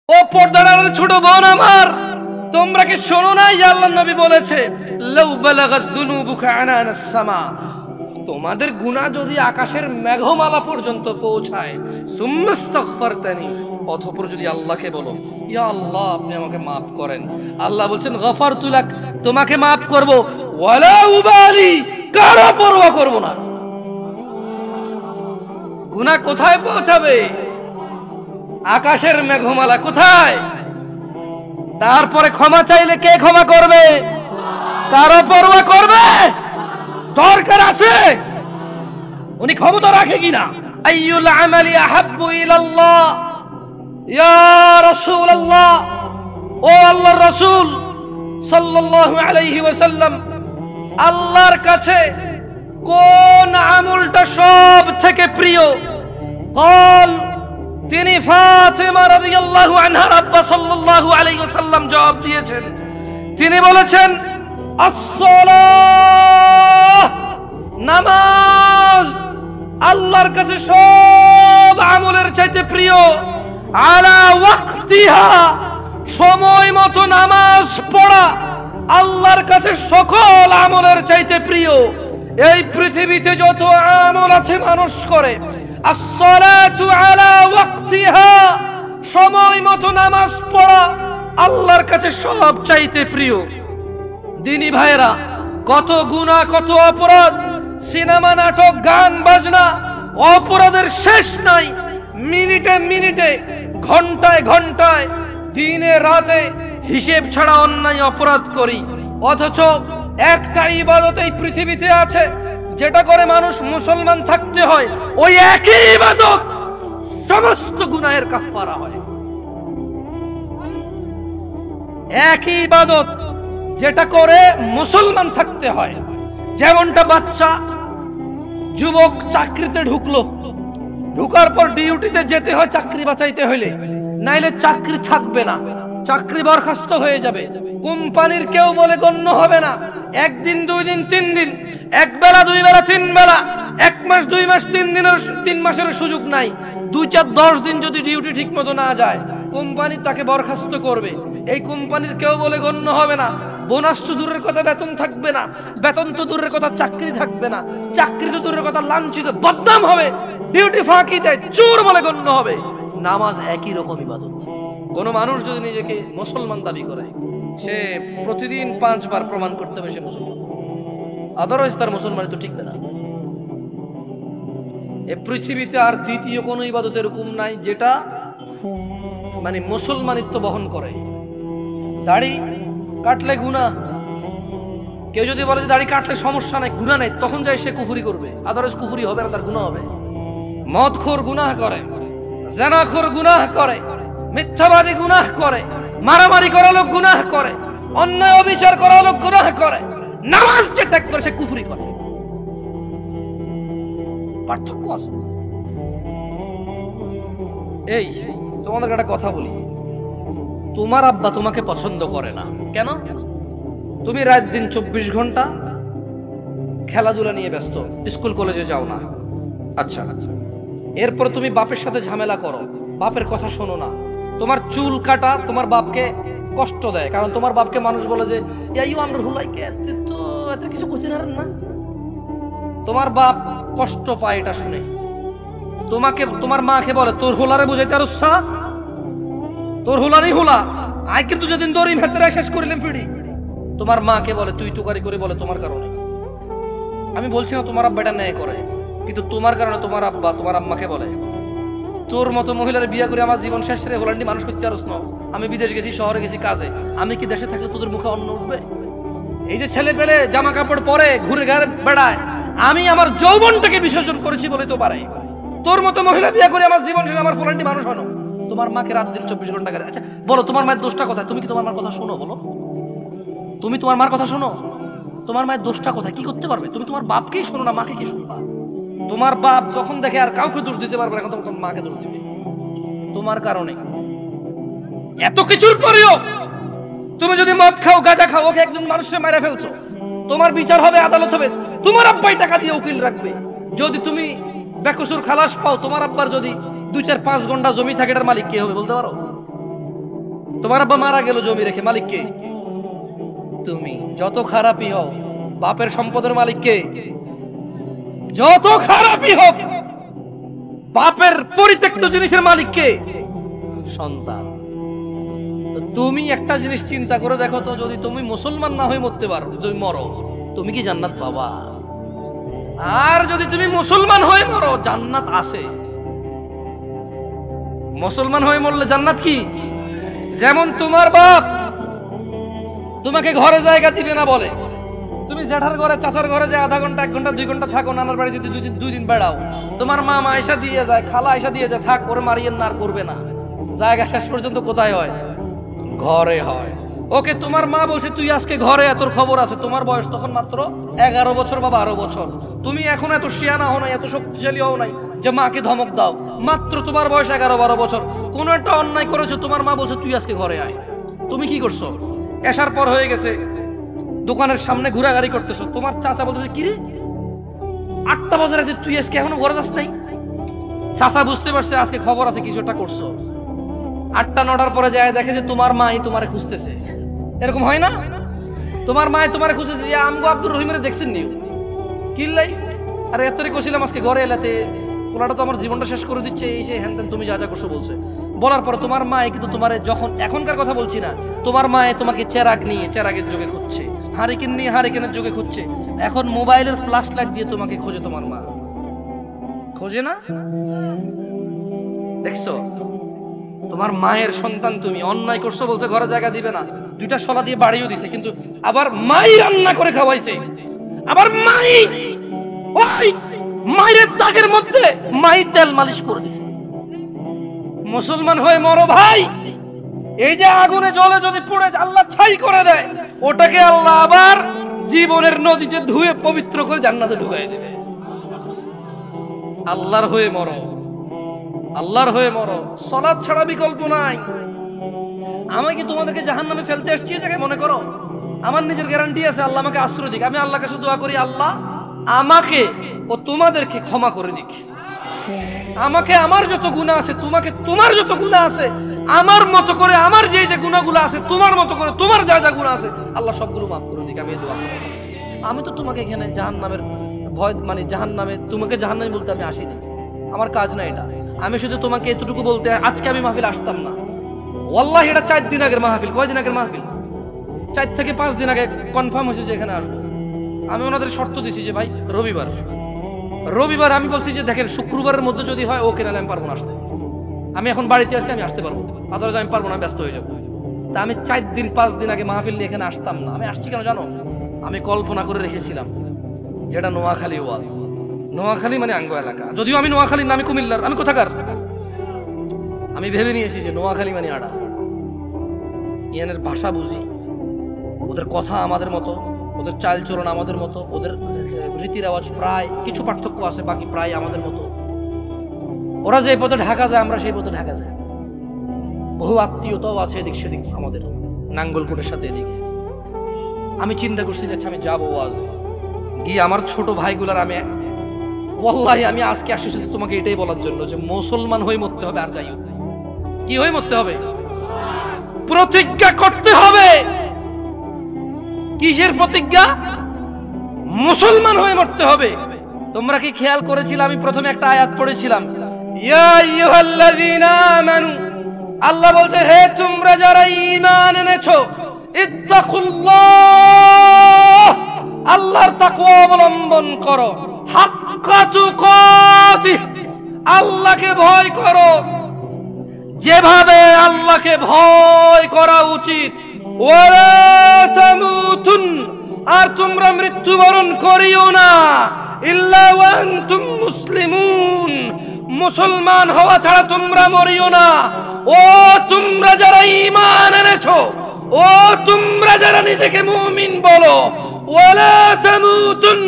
ও পর্দার ছোট বোন আমার, তোমরা কি শোনো না আল্লাহর নবী বলেছে লাউ বালাগাত যুনুবুকা আনানাস সামা, তোমাদের গুনাহ যদি আকাশের মেঘমালা পর্যন্ত পৌঁছায়, সুম্মাস্তাগফারতানি, অতঃপর যদি আল্লাহকে বলো ইয়া আল্লাহ আপনি আমাকে maaf করেন, আল্লাহ বলছেন গফারতু লাক, তোমাকে maaf করব, ওয়ালা উবালি, কারো পরোয়া করব না। গুনাহ কোথায় পৌঁছাবে? আকাশের মেঘমালা কোথায়? তারপরে ক্ষমা চাইলে কে ক্ষমা করবে? কারো পরোয়া করবে? দরকার আছে উনি ক্ষমতা রাখে কিনা। আইয়ুল আমালি আহাব্বু ইলাল্লাহ ইয়া রাসূলুল্লাহ, ও আল্লাহর রাসূল সাল্লাল্লাহু আলাইহি ওয়াসাল্লাম, আল্লাহর কাছে কোন আমলটা সব থেকে প্রিয়? قال, তিনি ফাতিমা রাদিয়াল্লাহু আনহার আব্বা সাল্লাল্লাহু আলাইহি ওয়াসাল্লাম জবাব দিয়েছেন, তিনি বলেছেন আসসালাহ, নামাজ আল্লাহর কাছে সব আমলের চাইতে প্রিয়, আলা ওয়াক্তিহা, সময় মতো নামাজ পড়া আল্লাহর কাছে সকল আমলের চাইতে প্রিয়। এই পৃথিবীতে যত আমল আছে মানুষ করে, আসসালাতু আলা ওয়াক্তিহা, সময় মতো নামাজ পড়া আল্লাহর কাছে সব চাইতে প্রিয়। দিনী ভাইরা, কত গুনাহ, কত অপরাধ, সিনেমা, নাটক, গান বাজনা, অপরাধের শেষ নাই। মিনিটে মিনিটে, ঘন্টায় ঘন্টায়, দিনে রাতে হিসেব ছাড়া অন্যায় অপরাধ করি, অথচ একটা ইবাদত এই পৃথিবীতে আছে যেটা করে মানুষ মুসলমান থাকতে হয়, ওই একই ইবাদত সমস্ত গুনাহের কাফারা হয়। একই ইবাদত যেটা করে মুসলমান থাকতে হয়। যেমনটা বাচ্চা যুবক চাকরিতে ঢুকলো, ঢুকার পর ডিউটিতে যেতে হয় চাকরি বাঁচাইতে হইলে, নাইলে চাকরি থাকবে না, চাকরি বরখাস্ত হয়ে যাবে, কোম্পানির কেউ বলে গণ্য হবে না। একদিন, দুই দিন, তিন দিন, এক বেলা, দুই বেলা, তিন বেলা, এক মাস, দুই মাস, 3 মাসের সুযোগ নাই। 2, 4, 10 দিন যদি ডিউটি ঠিক মতো না যায়, কোম্পানি তাকে বরখাস্ত করবে। এই কোম্পানির কেউ বলে গণ্য হবে না। বোনাস তো দূরের কথা, বেতন থাকবে না, বেতন তো দূরের কথা, চাকরি থাকবে না, চাকরি তো দূরের কথা, লাঞ্ছিত, বদনাম হবে, ডিউটি ফাঁকি দেয়, চোর বলে গণ্য হবে। নামাজ একই রকম ইবাদত। কোন মানুষ যদি নিজেকে মুসলমান দাবি করে, সে প্রতিদিন 5 বার প্রমাণ করতে হবে সে মুসলমান, আদারওয়াইজ তার মুসলমানি তো টিকবে না। এই পৃথিবীতে আর দ্বিতীয় কোন ইবাদত এরকম নাই যেটা মানে মুসলমানিত্ব বহন করে। দাড়ি কাটলে গুনাহ, কেউ যদি বলে যে দাড়ি কাটলে সমস্যা নাই, গুনাহ নাই, তখন যাই সে কুফরি করবে, আদারওয়াইজ কুফরি হবে না, তার গুনাহ হবে। মদখোর গুনাহ করে, জিনাখোর গুনাহ করে, মিথ্যাবাদী গুনাহ করে, মারামারি করা লোক গুনাহ করে, অন্যায় অবিচার করা লোক গুনাহ করে, নামাজ যে ত্যাগ করে সে কুফরি করে। পার্থক্য আছে। এই তোমাদের একটা কথা বলি, তোমার আব্বা তোমাকে পছন্দ করে না কেন? তুমি রাত দিন 24 ঘন্টা খেলাধুলা নিয়ে ব্যস্ত, স্কুল কলেজে যাও না। আচ্ছা, এরপর তুমি বাপের সাথে ঝামেলা করো, বাপের কথা শোনো না। তোমার চুল কাটা তোমার বাপকে কষ্ট দেয়, কারণ তোমার বাপকে মানুষ বলে যে ইয়াইও আমরা হুলাইকে তো এত কিছু করতে পারেন না। তোমার বাপ কষ্ট পায় এটা শুনে। তোমাকে তোমার মাকে বলে তোর হোলারে বুঝাইতে আর উৎসাহ, তোর হোলারই হোলা, আই কিন্তু যেদিন তোর ভেতরে শেষ করিলাম ফিরি। তোমার মাকে বলে তুই তুকারি করে, বলে তোমার কারণে। আমি বলছি না তোমার আব্বা এটা ন্যায় করে, কিন্তু তোমার কারণে তোমার আব্বা তোমার আম্মাকে বলে তোর মতো মহিলার বিয়ে করে আমার জীবন শেষ রে হোলান্ডি মানুষ করতে পারছ না। আমি বিদেশ গেছি, শহরে গেছি কাজে, আমি কি দেশে থাকলে তোদের মুখে অন্ন উঠবে? এই যে ছেলে পেলে জামা কাপড় পরে ঘুরে ঘাড়ে বেড়ায়, আমি আমার যৌবনটাকে বিসর্জন করেছি বলে তো পারে। তোর মতো মহিলা বিয়ে করে আমার জীবন শেষ, আমার ফোলান্ডি মানুষ হনো। তোমার মাকে রাত দিন 24 ঘন্টা করে। আচ্ছা বলো, তোমার মায়ের দোষটা কোথায়? তুমি কি তোমার মার কথা শোনো? বলো, তুমি তোমার মার কথা শোনো? তোমার মায়ের দোষটা কোথায়? কি করতে পারবে? তুমি তোমার বাপকেই শোনো না, মাকে কি শুনবা? তোমার বাপ যখন দেখে আর কাউকে দোষ দিতে পারবে না, এখন তোমার মাকে দোষ দিবে তোমার কারণে। এত কিছুর পরেও তুমি যদি মদ খাও, গাঁজা খাও, ওকে একজন মানুষের মেরে ফেলছো, তোমার বিচার হবে, আদালত হবে, তোমার আব্বাই টাকা দিয়ে উকিল রাখবে। যদি তুমি বেকসুর খালাস পাও, তোমার আব্বার যদি 2, 4, 5 ঘন্টা জমি থাকে, এটার মালিক কে হবে বলতে পারো? তোমার আব্বা মারা গেল জমি রেখে, মালিক কে? তুমি। যত খারাপই হও, বাপের সম্পদের মালিক কে? যত খারাপই হোক, বাপের পরিত্যক্ত জিনিসের মালিক কে? সন্তান। তুমি একটা জিনিস চিন্তা করে দেখো তো, যদি তুমি মুসলমান না হয়ে মরতে পারো, যদি মরো, তুমি কি জান্নাত পাবা? আর যদি তুমি মুসলমান হয়ে মরো, জান্নাত আছে। মুসলমান হয়ে মরলে জান্নাত কি? যেমন তোমার বাপ তোমাকে ঘরে জায়গা দিবে না বলে, তুমি জেঠার ঘরে চাচার ঘরে যে আধা ঘন্টা 1 ঘন্টা 2 ঘন্টা থাকো, নানার বাড়ি যদি 2 দিন বেড়াও, তোমার মা আয়সা দিয়ে যায়, খালা আয়সা দিয়ে যায়, থাক ওরে মারিয়েন না, আর করবে না। জায়গা শেষ পর্যন্ত কোথায় হয়? ঘরে হয়। ওকে, তোমার মা বলছে তুই আজকে ঘরে, তোর খবর আছে। তোমার বয়স তখন মাত্র 11 বছর বা 12 বছর। তুমি এখন এত শিয়ানা হও নাই, এত শক্তিশালী হও নাই যে মাকে ধমক দাও। মাত্র তোমার বয়স 11-12 বছর। কোন একটা অন্যায় করেছো, তোমার মা বলছে তুই আজকে ঘরে আয়। তুমি কি করছো? এসার পর হয়ে গেছে, দোকানের সামনে ঘোরাঘুরি করতেছো। তোমার চাচা বলতেছে কি রে, 8টা বাজে রাতে তুই আজকে এখনো ঘরে যাস নাই? চাচা বুঝতে পারছে আজকে খবর আছে, কিছু একটা করছো। 8টা-9টার পরে যায় দেখে যে তোমার মাই তোমারে খুঁজতেছে। এরকম হয় না? তোমার মাই তোমারে খুঁজতেছে যে আমগো আব্দুর রহিমের দেখছেন নি কিল্লাই, আরে এতরে কইছিলাম আজকে ঘরে এলাতে, ওনাটা তো আমার জীবনটা শেষ করে দিচ্ছে, এই সেই হ্যান তুমি যা যা করছো বলছে। বলার পরে তোমার মাই কিন্তু তোমারে, যখন এখনকার কথা বলছি না, তোমার মায়ে তোমাকে চেরাগ নিয়ে চেরাগের যুগে খুঁজছে, হারিকেন নিয়ে হারিকেনের যুগে খুঁজছে, এখন মোবাইলের ফ্ল্যাশ লাইট দিয়ে তোমাকে খোঁজে। তোমার মা খোঁজে না? দেখছো, তোমার মায়ের সন্তান তুমি, অন্যায় করছো বলছে ঘরে জায়গা দিবে না, 2টা শলা দিয়ে বাড়িও দিছে, কিন্তু আবার মাই রান্না করে খাওয়াইছে, আবার মাই ওই মায়ের দাগের মধ্যে মাই তেল মালিশ করে দিছে। মুসলমান হয়ে মরো ভাই। এই যে আগুনে জ্বলে যদি পুড়ে আল্লাহ ছাই করে দেয়, ওটাকে আল্লাহ আবার জীবনের নদীতে ধুয়ে পবিত্র করে জান্নাতে ঢুকাই দেবে। আল্লাহর হয়ে মরো, আল্লাহর হয়ে মরো। সালাত ছাড়া বিকল্প নাই। আমি কি তোমাদেরকে জাহান্নামে ফেলতে আসছি এটাকে মনে করো? আমার নিজের গ্যারান্টি আছে, আল্লাহ আমাকে আশ্রয় দিক। আমি আল্লাহর কাছে দোয়া করি, আল্লাহ আমাকে ও তোমাদেরকে ক্ষমা করে দিক। আমাকে আমার যত গুনাহ আছে, তোমাকে তোমার যত গুনাহ আছে, আমার মতো করে আমার যে যে গুনাহগুলো আছে, তোমার মতো করে তোমার যা যা গুনাহ আছে, আল্লাহ সবগুলো মাফ করে দিক। আমি দোয়া করি। আমি তো তোমাকে এখানে জাহান্নামের ভয়, মানে জাহান্নামে, তোমাকে জাহান্নামে বলতে আমি আসিনি, আমার কাজ না এটা। আমি শুধু তোমাকে এতটুকু বলতে, আজকে আমি মাহফিল আসতাম না, ওয়াল্লাহি এটা 4 দিন আগের মাহফিল। কয়দিন আগের মাহফিল? 4 থেকে 5 দিন আগে কনফার্ম হয়েছে যে এখানে আসবো। আমি ওনাদের শর্ত দিছি যে ভাই রবিবার আমি বলছি যে দেখেন শুক্রবারের মধ্যে যদি হয় ওকে, নাহলে আমি পারবো না আসতে। আমি এখন বাড়িতে আছি, আমি আসতে পারবো, আদারওয়াইজ আমি পারবো না, ব্যস্ত হয়ে যাবো। তা আমি 4 দিন 5 দিন আগে মাহফিল নিয়ে এখানে আসতাম না। আমি আসছি কেন জানো? আমি কল্পনা করে রেখেছিলাম যেটা নোয়াখালী ওয়াজ। নোয়াখালী মানে আঙ্গ এলাকা, যদিও আমি নোয়াখালীর না, আমি কুমিল্লার। আমি কোথাকার? আমি ভেবে নিয়েছি যে নোয়াখালী মানে আড়া। ইয়ানের ভাষা বুঝি, ওদের কথা আমাদের মতো, ওদের চালচলন আমাদের মতো, ওদের রীতি রেওয়াজ প্রায় কিছু পার্থক্য আছে, বাকি প্রায় আমাদের মতো। ওরা যে পথে ঢাকা যায়, আমরা সেই পথে ঢাকা যাই। বহু আত্মীয়তাও আছে এদিক সেদিক আমাদের, নাঙ্গলকোটের সাথে এদিকে। আমি চিন্তা করছি যে আমি যাবো ওয়াজে গিয়ে আমার ছোট ভাইগুলার, আমি ওয়াল্লাহি আমি আজকে আসছি শুধু তোমাকে এটাই বলার জন্য যে মুসলমান হয়ে মরতে হবে। আর যাই হোক, কি হয়ে মরতে হবে? প্রতিজ্ঞা করতে হবে। কিসের প্রতিজ্ঞা? মুসলমান হয়ে মরতে হবে। তোমরা কি খেয়াল করেছিলে আমি প্রথমে একটা আয়াত পড়েছিলাম, ইয়া আইয়ুহাল্লাযীনা আমানু, আল্লাহ বলছে হে তোমরা যারা ঈমান এনেছো, ইত্তাকুল্লাহ, আল্লাহর তাকওয়া অবলম্বন করো, হাক্কা তুকাতিহ, আল্লাহকে ভয় করো যেভাবে আল্লাহকে ভয় করা উচিত। ওয়ালা তামুতুন, আর তোমরা মৃত্যুবরণ করিও না, ইল্লা ওয়া আনতুম মুসলিমুন, মুসলমান হওয়া ছাড়া তোমরা মরিও না। ও তোমরা যারা ঈমান এনেছো, ও তোমরা যারা নিজেকে মুমিন বলো, ওয়ালা তামুতুন,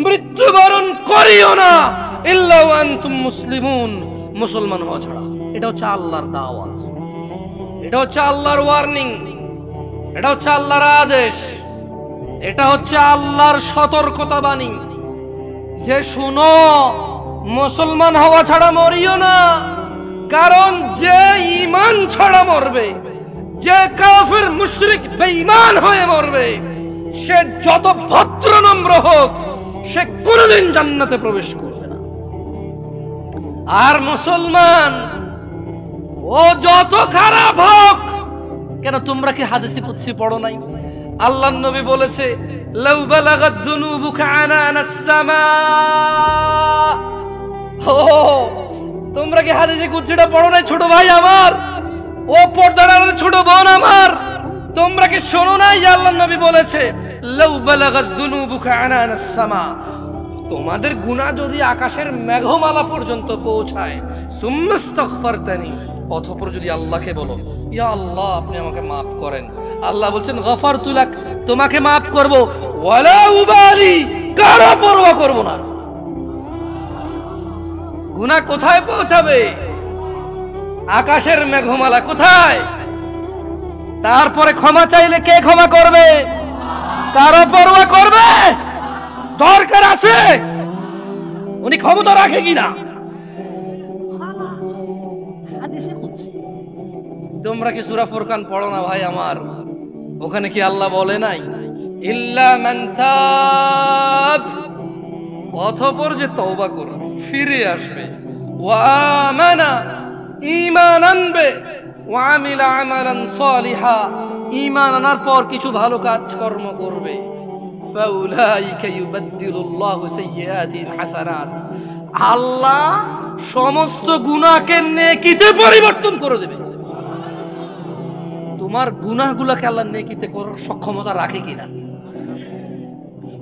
মৃত্যুবরণ করিও না, ইল্লা ওয়া আনতুম মুসলিমুন, মুসলমান হওয়া ছাড়া। এটা হচ্ছে আল্লাহর দাওয়াত, এটা হচ্ছে আল্লাহর ওয়ার্নিং, এটা হচ্ছে আল্লাহর আদেশ, এটা হচ্ছে আল্লাহর সতর্কতা বাণী যে শুনো, মুসলমান হওয়া ছাড়া মরিও না। কারণ যে ঈমান ছাড়া মরবে, যে কাফির মুশরিক বেঈমান হয়ে মরবে, সে যত ভদ্র নম্র হোক, সে কোনোদিন জান্নাতে প্রবেশ করবে না। আর মুসলমান ও যত খারাপ হোক কেন, তোমরা কি হাদিসে কুদসি পড়ো নাই? আল্লাহর নবী বলেছে, লাউ বালাগাত যুনুবুকা আনানাস সামা। তোমরা কি হাদিসে কুদসিটা পড়ো নাই ছোট ভাই আমার, ও পর্দার ছোট বোন আমার? তোমরা কি শোনো নাই আল্লাহর নবী বলেছে, লাউ বালাগাত যুনুবুকা আনানাস সামা, তোমাদের গুনাহ যদি আকাশের মেঘমালা পর্যন্ত পৌঁছায়, সুম্মাস্তাগফারতানি, অতঃপর যদি আল্লাহকে বলো, ইয়া আল্লাহ আপনি আমাকে মাফ করেন, আল্লাহ বলছেন গফারতু লাক, তোমাকে মাফ করব, ওয়ালা উবালি, কারো পরোয়া করব না। গুনাহ কোথায় পৌঁছাবে? আকাশের মেঘমালা কোথায়? তারপরে ক্ষমা চাইলে কে ক্ষমা করবে? কারো পরোয়া করবে? দরকার আছে উনি ক্ষমতা রাখে কিনা। তোমরা কি সূরা ফুরকান পড়ো না ভাই আমার? ওখানে কি আল্লাহ বলে নাই, ইল্লা মান তাব, অতঃপর যে তওবা করবে, ফিরে আসবে, ওয়া আমানা, ঈমান আনবে, ওয়া আমিলা আমালান সালিহা, ঈমান আনার পর কিছু ভালো কাজ কর্ম করবে, ফাউলাইকা ইউবাদদিলুল্লাহু সাইয়্যাতিহিম হাসানাত, আল্লাহ সমস্ত গুনাহকে নেকিতে পরিবর্তন করে দেবে। তোমার গুনাহগুলোকে আল্লাহ নেকিতে করার সক্ষমতা রাখে কিনা?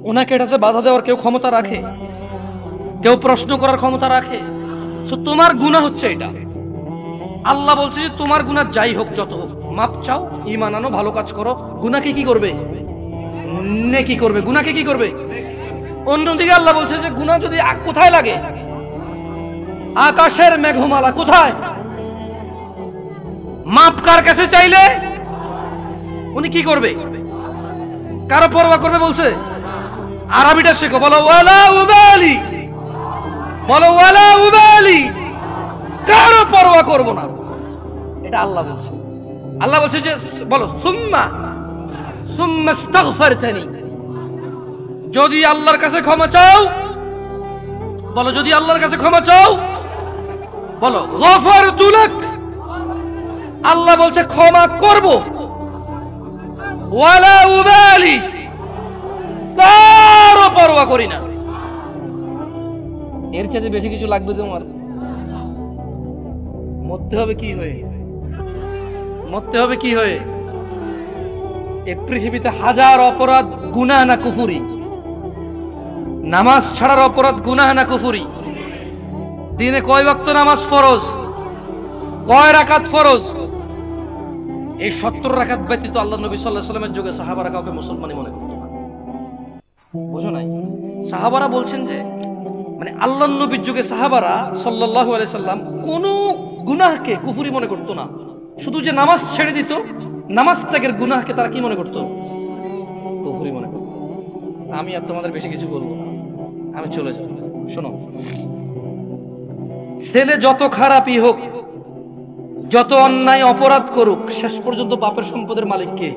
ওনাকে এটাতে বাধা দেওয়ার কেউ ক্ষমতা রাখে? কেউ প্রশ্ন করার ক্ষমতা রাখে? তোমার গুনাহ হচ্ছে এটা, আল্লাহ বলছে যে তোমার গুনাহ যাই হোক, যত হোক, মাপ চাও, ঈমান আনো, ভালো কাজ করো, গুনাহকে কি করবে? নেকি করবে। গুনাহকে কি করবে? অন্যদিকে আল্লাহ বলছে যে গুনাহ যদি কোথায় লাগে? আকাশের মেঘমালা কোথায়? মাপ কার কাছে চাইলে উনি কি করবে? কারো পরোয়া করবে বলছে? আরবিটা শেখো, বলো ওয়ালা উবালি, বলো ওয়ালা উবালি, কারো পরোয়া করব না, এটা আল্লাহ বলছে। আল্লাহ বলছে যে বলো সুম্মাস্তাগফারতানি, যদি আল্লাহর কাছে ক্ষমা চাও, বলো যদি আল্লাহর কাছে ক্ষমা চাও, বলো গফারতু লাক, আল্লাহ বলছে ক্ষমা করব, ওয়ালা উবালি, কারো পরোয়া করি না। এর চেয়ে বেশি কিছু লাগবে তোমার? মরতে হবে কি হয়ে? মরতে হবে কি হয়ে? এই পৃথিবীতে হাজার অপরাধ, গুনাহ না কুফরি? নামাজ ছাড়ার অপরাধ গুনাহ না কুফরি? দিনে কয় ওয়াক্ত নামাজ ফরজ? কয় রাকাত ফরজ? এই 70 রাকাত ব্যতীত আল্লাহ নবী সাল্লাল্লাহু আলাইহি ওয়াসাল্লামের যুগে সাহাবারা কাউকে মুসলমানই মনে করত না। বুঝো নাই? সাহাবারা বলছেন যে মানে আল্লাহ নবীর যুগে সাহাবারা সাল্লাল্লাহু আলাইহি সাল্লাম কোন গুনাহকে কুফরি মনে করত না, শুধু যে নামাজ ছেড়ে দিত, নামাজ ত্যাগের গুনাহকে তারা কি মনে করত? কুফরি মনে করত। আমি আর তোমাদের বেশি কিছু বলবো না, আমি চলে যাব। শোনো, ছেলে যত খারাপই হোক, যত অন্যায় অপরাধ করুক, শেষ পর্যন্ত পাপের সম্পদের মালিক কে?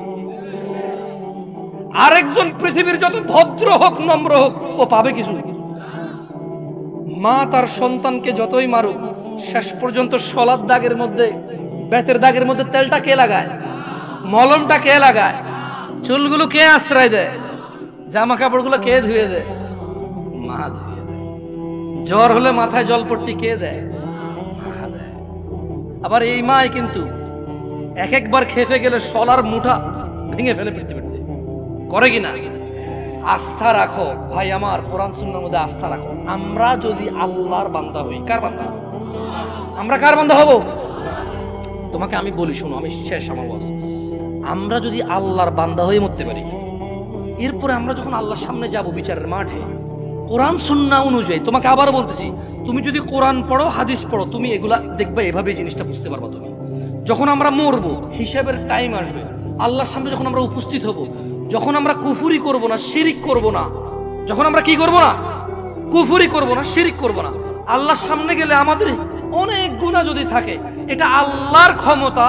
আরেকজন পৃথিবীর যত ভদ্র হোক, নম্র হোক, ও পাবে কিছু। মা তার সন্তানকে যতই মারুক, শেষ পর্যন্ত সলাদ দাগের মধ্যে, বেতের দাগের মধ্যে তেলটা কে লাগায়? মলমটা কে লাগায়? চুলগুলো কে আশ্রয় দেয়? জামা কাপড়গুলো কে ধুয়ে দেয়? মা ধুয়ে দেয়। জ্বর হলে মাথায় জলপট্টি কে দেয়? মা দেয়। আবার এই মাই কিন্তু এক একবার খেপে গেলে শলার মুঠা ভেঙে ফেলে ফিরতে ফিরতে করে কিনা? আস্থা রাখো ভাই আমার, কোরআন সুন্নাহর মধ্যে আস্থা রাখো। আমরা যদি আল্লাহর বান্দা হই, কার বান্দা? আমরা কার বান্দা হব? তোমাকে আমি বলি, শোনো, আমি শেষ আমার ওয়াজ। আমরা যদি আল্লাহর বান্দা হয়ে মরতে পারি, এরপরে আমরা যখন আল্লাহর সামনে যাব বিচারের মাঠে, কোরআন সুন্নাহ অনুযায়ী, তোমাকে আবার বলতেছি, তুমি যদি কোরআন পড়ো, হাদিস পড়ো, তুমি এগুলা দেখবে, এভাবে জিনিসটা বুঝতে পারবা। তুমি যখন আমরা মরবো, হিসাবের টাইম আসবে, আল্লাহর সামনে যখন আমরা উপস্থিত হব, যখন আমরা কুফরি করব না, শিরিক করব না, যখন আমরা কি করব না, কুফরি করব না, শিরিক করব না, আল্লাহর সামনে গেলে আমাদের অনেক গুনাহ যদি থাকে, এটা আল্লাহর ক্ষমতা,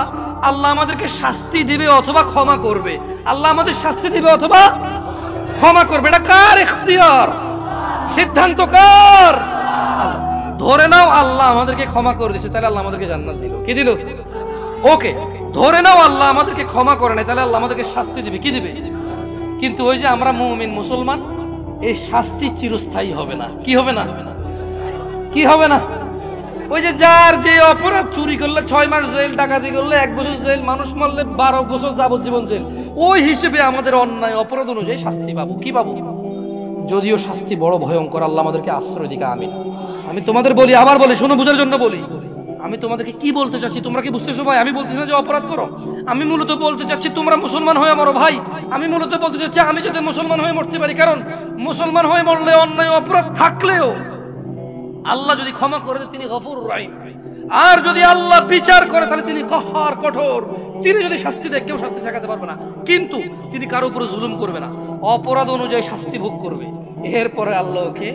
আল্লাহ আমাদেরকে শাস্তি দিবে অথবা ক্ষমা করবে। আল্লাহ আমাদের শাস্তি দিবে অথবা ক্ষমা করবে, এটা কার ইখতিয়ার? সিদ্ধান্ত কার? ধরে নাও আল্লাহ আমাদেরকে ক্ষমা করে দিয়েছে, তাহলে আল্লাহ আমাদেরকে জান্নাত দিল। কি দিল? ওকে, ধরে নাও আল্লাহ আমাদেরকে ক্ষমা করে নাই, তাহলে আল্লাহ আমাদেরকে শাস্তি দিবে। কি দিবে? কিন্তু ওই যে আমরা মুমিন মুসলমান, এই শাস্তি চিরস্থায়ী হবে না। কি হবে না? কি হবে না? ওই যে যার যে অপরাধ, চুরি করলে 6 মাস জেল, ডাকাতি করলে 1 বছর জেল, মানুষ মারলে 12 বছর যাবজ্জীবন জেল, ওই হিসেবে আমাদের অন্যায় অপরাধ অনুযায়ী শাস্তি পাবো। কি পাবো? যদিও শাস্তি বড় ভয়ঙ্কর, আল্লাহ আমাদেরকে আশ্রয় দিকে। আমি তোমাদের বলি, আবার বলি, শোনো, বুঝার জন্য বলি। আমি তোমাদেরকে কি বলতে চাচ্ছি তোমরা কি বুঝতেছো ভাই? আমি বলতেছি না যে অপরাধ করো, আমি মূলত বলতে চাচ্ছি তোমরা মুসলমান হয়ে মরো ভাই। আমি মূলত বলতে চাচ্ছি আমি যাতে মুসলমান হয়ে মরতে পারি, কারণ মুসলমান হয়ে মরলে অন্যায় অপরাধ থাকলেও আল্লাহ যদি ক্ষমা করে দেন তিনি গফুরুর রহিম, আর যদি আল্লাহ বিচার করে তাহলে তিনি কহার, কঠোর। তিনি যদি শাস্তি দেয় কেউ শাস্তি ঠেকাতে পারবে না, কিন্তু তিনি কারো উপরে জুলুম করবে না, অপরাধ অনুযায়ী শাস্তি ভোগ করবে। এরপরে আল্লাহকে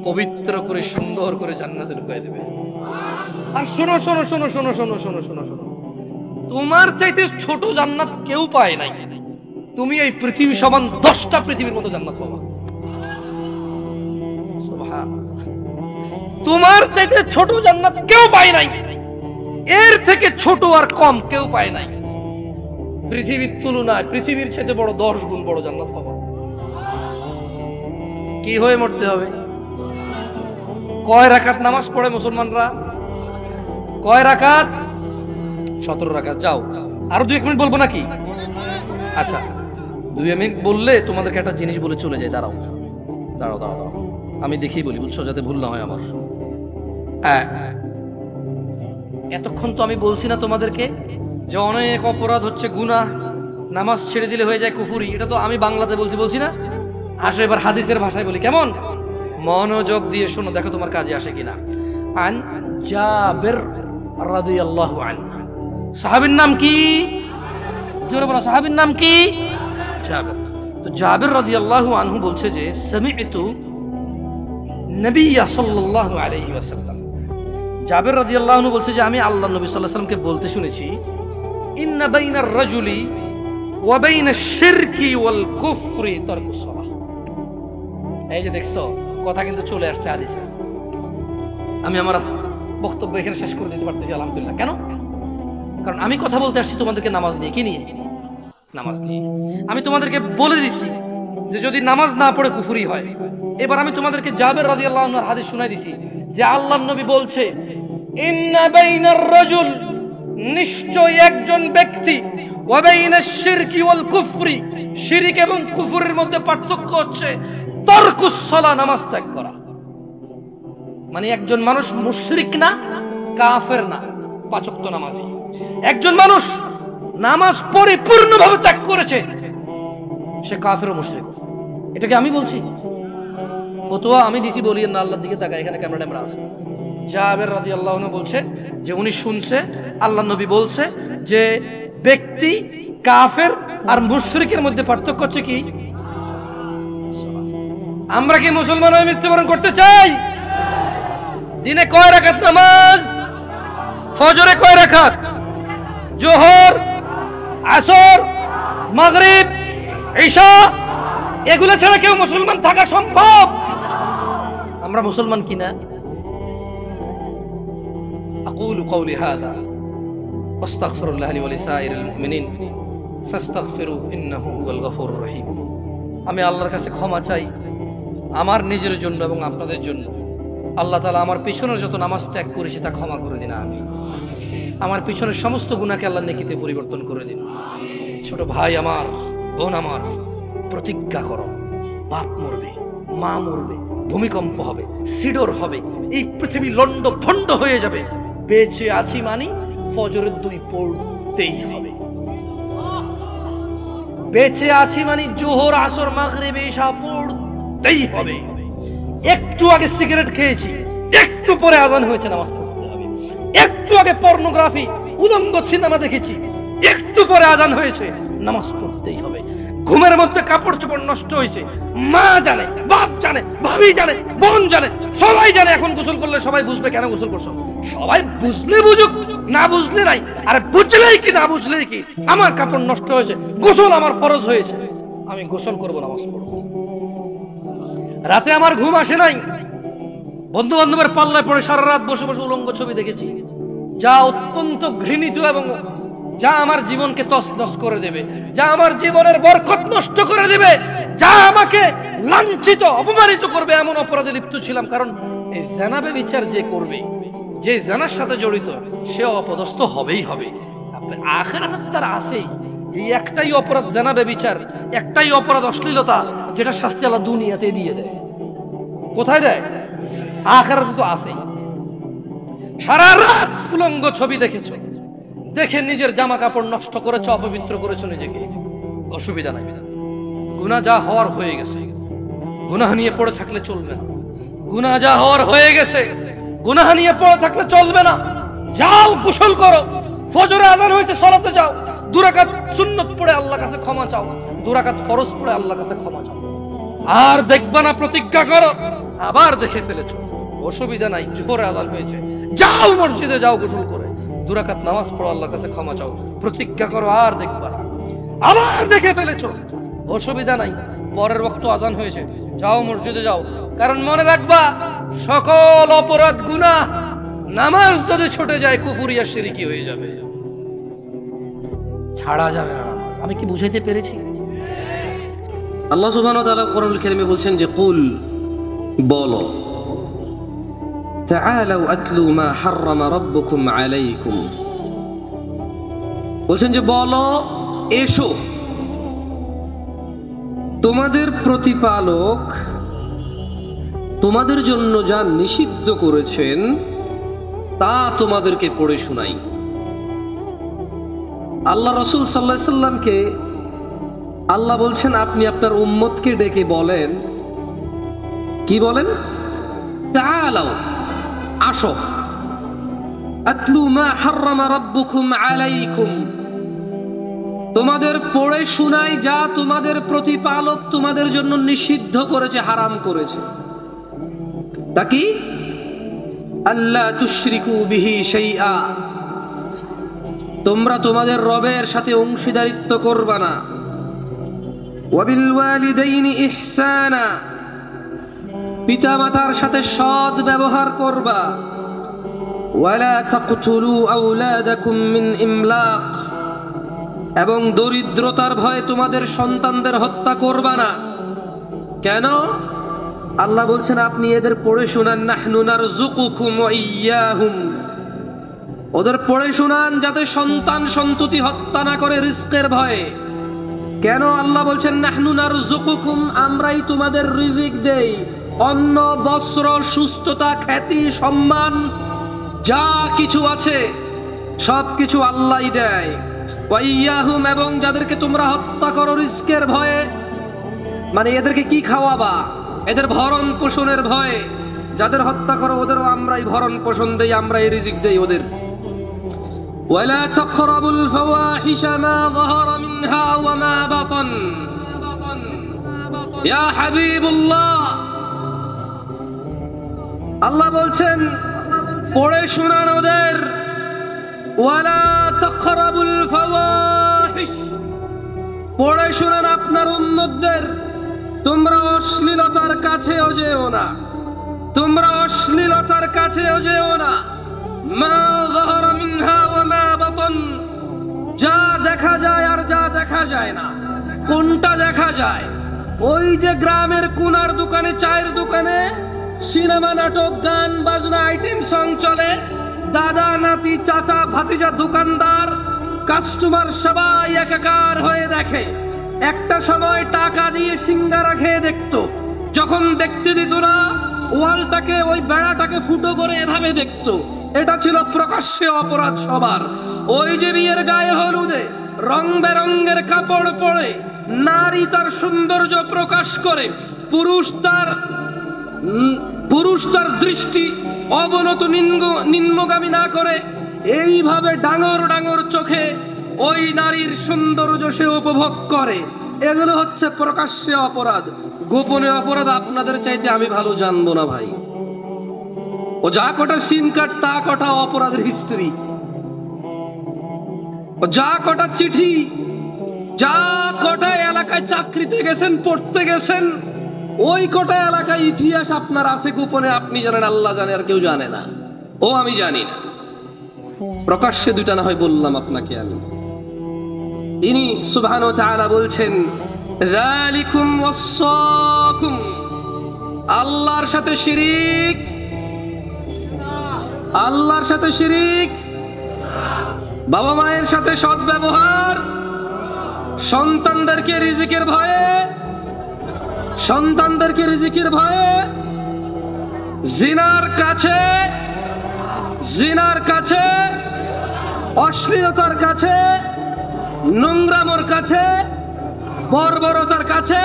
পবিত্র করে সুন্দর করে জান্নাতে ঢুকাই দেবে। আর শোনো শোনো শোনো শোনো শোনো শোনো শোনো শোনো, তোমার চাইতে ছোট জান্নাত কেউ পায় নাই। তুমি এই পৃথিবী সমান 10টা পৃথিবীর মতো জান্নাত পাবা। তোমার চাইতে ছোট জান্নাত কেউ পায় নাই, এর থেকে ছোট আর কম কেউ পায় নাই। পৃথিবীর তুলনায় পৃথিবীর চাইতে বড় 10 গুণ বড় জান্নাত পাবা। কি হয়ে মরতে হবে? কয় রাকাত নামাজ পড়ে মুসলমানরা? কয় রাকাত? 17 রাকাত। যাও, আরো 2-1 মিনিট বলবো নাকি? আচ্ছা, 2 মিনিট বললে তোমাদেরকে একটা জিনিস বলে চলে যায়। দাঁড়াও দাঁড়াও দাঁড়াও, আমি দেখেই বলি, বুঝছো, যাতে ভুল না হয় আমার। হ্যাঁ, এতক্ষণ তো আমি বলছি না তোমাদেরকে যে অনেক অপরাধ হচ্ছে গুনাহ, নামাজ ছেড়ে দিলে হয়ে যায় কুফরি। এটা তো আমি বাংলাতে বলছি না? আসো এবার হাদিসের ভাষায় বলি, কেমন? মনোযোগ দিয়ে শোনো, দেখো তোমার কাজে আসে কিনা। আন জাবির রাদিয়াল্লাহু আনহু, সাহাবীর নাম কি? জোরে বলো, সাহাবীর নাম কি? জাবির। তো জাবির রাদিয়াল্লাহু আনহু বলছে যে সামি'তু নবী সাল্লাল্লাহু আলাইহি ওয়াসাল্লাম, জাবির রাদিয়াল্লাহু আনহু বলছে যে আমি আল্লাহর নবী সাল্লাল্লাহু আলাইহি ওয়াসাল্লামকে বলতে শুনেছি, ইন্না বাইনার রাজুলি ওয়া বাইনাশ শিরকি ওয়াল কুফরি তারকুস সালাহ। এই যে দেখছো, কথা কিন্তু চলে আসছে হাদিসে। আমি আমার বক্তব্য এখানে শেষ করে দিতে পারতেছি আলহামদুলিল্লাহ। কেন? কারণ আমি কথা বলতে আসছি তোমাদেরকে নামাজ নিয়ে। কি নিয়ে? নামাজ নিয়ে। আমি তোমাদেরকে বলে দিছি যে যদি নামাজ না পড়ে কুফরি হয়। এবার আমি তোমাদেরকে জাবির রাদিয়াল্লাহু আনহুর হাদিস শুনাই দিছি যে আল্লাহর নবী বলছে, ইন্না বাইনার রাজুল, নিশ্চয় একজন ব্যক্তি, ওয়া বাইনাশ শিরকি ওয়াল কুফরি, শিরক এবং কুফরের মধ্যে পার্থক্য হচ্ছে তারকুস সালাহ, নামাজ ত্যাগ করা। মানে একজন মানুষ মুশরিক না, কাফের না, 5 ওয়াক্ত নামাজি। একজন মানুষ নামাজ পরিপূর্ণভাবে ত্যাগ করেছে, সে কাফের ও মুশরিক। এটাকে আমি বলছি, ফতোয়া আমি দিছি, বলি না, আল্লাহর দিকে তাকায়, এখানে ক্যামেরা আছে। জাবির রাদিয়াল্লাহু আনহু বলছে যে উনি শুনছে আল্লাহর নবী বলছে যে ব্যক্তি কাফের আর মুশরিকের মধ্যে পার্থক্য হচ্ছে কি? আমরা কি মুসলমান হয়ে মৃত্যুবরণ করতে চাই? দিনে কয় রাকাত নামাজ? ফজরে কয় রাকাত? জোহর, আসর, মাগরিব, ঈশা, এগুলো ছাড়া কেউ মুসলমান থাকা সম্ভব? আমরা মুসলমান কিনা? আকুলু কওলি হাযা ওয়াস্তাগফিরুল্লাহ লি ওয়া লিসাইরিল মুমিনিন ফাস্তাগফিরু ইন্নাহু হুয়াল গফুরুর রহিম। আমি আল্লাহর কাছে ক্ষমা চাই আমার নিজের জন্য এবং আপনাদের জন্য। আল্লাহ তাআলা আমার পিছনের যত নামাজ ত্যাগ করেছি তা ক্ষমা করে দিন। আমি আমার পিছনের সমস্ত গুনাহকে আল্লাহর নেকিতে পরিবর্তন করে দিন। ছোট ভাই আমার, বোন আমার, প্রতিজ্ঞা করো, বাপ মরবে, মা মরবে, ভূমিকম্প হবে, সিডর হবে, এই পৃথিবী লন্ড ভন্ড হয়ে যাবে, বেঁচে আছি মানি ফজরের 2 পড়তেই হবে। বেঁচে আছি মানে জোহর, আসর, মাগরিব, ঈশা পড়তেই হবে। একটু আগে সিগারেট খেয়েছি, একটু পরে আযান হয়েছে, নামাজ পড়তে হবে। একটু আগে পর্নোগ্রাফি, উলঙ্গ সিনেমা দেখেছি, একটু পরে আযান হয়েছে, নামাজ পড়তেই হবে। ঘুমের মধ্যে কাপড় চোপড় নষ্ট হয়েছে, মা জানে, বাপ জানে, ভাবি জানে, বোন জানে, সবাই জানে। এখন গোসল করলে সবাই বুঝবে কেন গোসল করছো। সবাই বুঝলে বুঝুক, না বুঝলে নাই। আরে বুঝলেই কি না বুঝলেই কি, আমার কাপড় নষ্ট হয়েছে, গোসল আমার ফরজ হয়েছে, আমি গোসল করবো, নামাজ পড়বো। রাতে আমার ঘুম আসে নাই, বন্ধু বান্ধবের পাল্লায় পড়ে সারা রাত বসে বসে উলঙ্গ ছবি দেখেছি, যা অত্যন্ত ঘৃণিত এবং যা আমার জীবনকে তছনছ করে দেবে, যা আমার জীবনের বরকত নষ্ট করে দেবে, যা আমাকে লাঞ্ছিত অপমানিত করবে, এমন অপরাধে লিপ্ত ছিলাম। কারণ এই জানাবে বিচার যে করবে, যে জানার সাথে জড়িত, সে অপদস্থ হবেই হবে। আখিরাতে তার আছেই এই একটাই অপরাধ, জানাবে বিচার, একটাই অপরাধ অশ্লীলতা, যেটা শাস্তি আল্লাহ দুনিয়াতে দিয়ে দেয়। কোথায় দেয়? আখিরাতে তো আছেই। সারা রাত উলঙ্গ ছবি দেখেছো, দেখে নিজের জামা কাপড় নষ্ট করেছো, অপবিত্র করেছো নিজেকে, অসুবিধা নাই। গুনাহ যা হওয়ার হয়ে গেছে, গুনাহ নিয়ে পড়ে থাকলে চলবে না। গুনাহ যা হওয়ার হয়ে গেছে, গুনাহ নিয়ে পড়ে থাকলে চলবে না। যাও গোসল করো, ফজরে আযান হয়েছে, সালাতে যাও, 2 রাকাত সুন্নাত পড়ে আল্লাহর কাছে ক্ষমা চাও, 2 রাকাত ফরজ পড়ে আল্লাহর কাছে ক্ষমা চাও। আর দেখবা না, প্রতিজ্ঞা করো। আবার দেখে ফেলেছো, অসুবিধা নাই, জোহরে আযান হয়েছে, যাও মসজিদে যাও, গোসল করে 2 রাকাত নামাজ পড়ো, আল্লাহর কাছে ক্ষমা চাও, প্রতিজ্ঞা করো, আর দেখবা না। আবার দেখে ফেলেছো, অসুবিধা নাই, পরের ওয়াক্ত আযান হয়েছে, যাও মসজিদে যাও। কারণ মনে রাখবা, সকল অপরাধ গুনাহ, নামাজ যদি ছুটে যায় কুফরি আর শিরকি হয়ে যাবে, ছাড়া যাবে না নামাজ। আমি কি বুঝাইতে পেরেছি? আল্লাহ সুবহানাহু ওয়া তাআলা কোরআনুল কারীমে বলছেন যে কুল, বলো, তাআলাউ আতলু মা হাররামা রাব্বুকুম আলাইকুম, বলছেন যে বলো, এসো, তোমাদের প্রতিপালক তোমাদের জন্য যা নিষিদ্ধ করেছেন তা তোমাদেরকে পড়ে শোনাই। আল্লাহ রাসূল সাল্লাল্লাহু আলাইহি সাল্লামকে আল্লাহ বলছেন, আপনি আপনার উম্মতকে ডেকে বলেন, কি বলেন? তাআলাউ, আসো, আতলু মা হাররামা রাব্বুকুম আলাইকুম, তোমাদের পড়ে শোনাই যা তোমাদের প্রতিপালক তোমাদের জন্য নিষিদ্ধ করেছে, হারাম করেছে। তা কি? আল্লা তুশরিকু বিহি শাইআ, তোমরা তোমাদের রবের সাথে অংশীদারিত্ব করবা না। ওয়াবিল ওয়ালিদাইনি ইহসানা, পিতামাতার সাথে সৎ ব্যবহার করবা। ওয়ালা তাকতুলু আওলাদাকুম মিন ইমলাক, এবং দরিদ্রতার ভয়ে তোমাদের সন্তানদের হত্যা করবা না। কেন? আল্লাহ বলছেন আপনি এদের পড়ে শোনান, নাহনু নারযুকুকুম ওয়া ইয়্যাহুম, ওদের পড়ে শোনান যাতে সন্তান সন্ততি হত্যা না করে রিজকের ভয়ে। কেন আল্লাহ বলছেন নাহনু নারযুকুকুম, আমরাই তোমাদের রিজিক দেই, অন্ন, বস্ত্র, সুস্থতা, খ্যাতি, সম্মান, যা কিছু আছে সবকিছু আল্লাহই দেয়। ওয়া ইয়্যাহুম, এবং যাদেরকে তোমরা হত্যা করো রিজকের ভয়ে, মানে এদেরকে কি খাওয়াবা, এদের ভরণ পোষণের ভয়ে যাদের হত্যা করো, ওদেরও আমরাই ভরণ পোষণ দেই, আমরাই রিজিক দেই ওদের। ওয়ালা তাকরাবুল ফাওয়াহিশা মা যাহারা মিনহা ওয়া মা বাতান, ইয়া হাবিবুল্লাহ, আল্লাহ বলছেন পড়ে শোনান ওদের, ওয়ালা তাকরাবুল ফাওয়াহিশ, পড়ে শোনান আপনার উম্মতদের, তোমরা অশ্লীলতার কাছেও যেও না, তোমরা অশ্লীলতার কাছেও যেও না। মা যাহারা মিনহা ওয়া মা বাতান, যা দেখা যায় আর যা দেখা যায় না। কোনটা দেখা যায়? ওই যে গ্রামের কোনার দোকানে, চায়ের দোকানে সিনেমা, নাটক, গান বাজনা, আইটেম সং চলে, দাদা নাতি চাচা ভাতিজা দোকানদার কাস্টমার সবাই একাকার হয়ে দেখে। একটা সময় টাকা দিয়ে সিঙ্গারা খেয়ে দেখতো, যখন দেখতে দিত না ওয়ালটাকে, ওই বেড়াটাকে ফুটো করে এভাবে দেখতো। এটা ছিল প্রকাশ্যে অপরাধ সবার। ওই যে বিয়ের গায়ে হলুদে রং বেরঙের কাপড় পরে নারী তার সৌন্দর্য প্রকাশ করে, পুরুষ তার দৃষ্টি অবনত নিম্নগামী না করে এইভাবে ডাঙর ডাঙর চোখে ওই নারীর সৌন্দর্য সে উপভোগ করে। এগুলো হচ্ছে প্রকাশ্যে অপরাধ। গোপনে অপরাধ আপনাদের চাইতে আমি ভালো জানবো না ভাই। ও যা কটা সিম কার্ড তা কটা অপরাধের হিস্ট্রি, ও যা কটা চিঠি, যা কটা এলাকায় চাকরিতে গেছেন, পড়তে গেছেন, ওই কটা এলাকায় ইতিহাস আপনার আছে গোপনে, আপনি জানেন, আল্লাহ জানে, আর কেউ জানে না। ও আমি জানি না। প্রকাশ্যে দুইটা না হয় বললাম আপনাকে আমি। ইনি সুবহানাহু ওয়া তাআলা বলছেন, যালিকুম ওয়াসাকুম, আল্লাহর সাথে শিরিক, আল্লাহর সাথে শিরিক, বাবা মায়ের সাথে সদ্ব্যবহার, সন্তানদেরকে রিজিকের ভয়ে, সন্তানদেরকে রিজিকের ভয়ে জিনার কাছে, জিনার কাছে, অশ্লীলতার কাছে, নোংরামোর কাছে, বর্বরতার কাছে,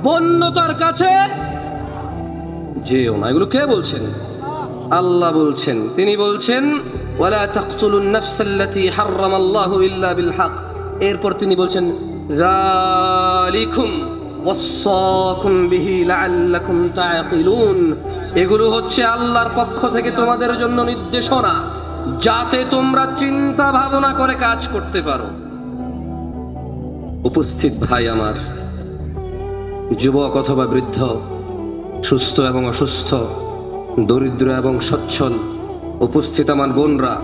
বন্যতার কাছে যেও না। এগুলো কে বলছেন? আল্লাহ বলছেন। তিনি বলছেন ওয়ালা তাকতুলুন নাফসাল্লাতী হারামাল্লাহু ইল্লা বিল হক। এরপর তিনি বলছেন যালিকুম ওয়াসাকুম বিহি লাআল্লাকুম তাআকিলুন, এগুলো হচ্ছে আল্লাহর পক্ষ থেকে তোমাদের জন্য নির্দেশনা, যাতে তোমরা চিন্তা ভাবনা করে কাজ করতে পারো। উপস্থিত ভাই আমার, যুবক অথবা বৃদ্ধ, সুস্থ এবং অসুস্থ, দরিদ্র এবং সচ্ছল, উপস্থিত আমার বোনরা,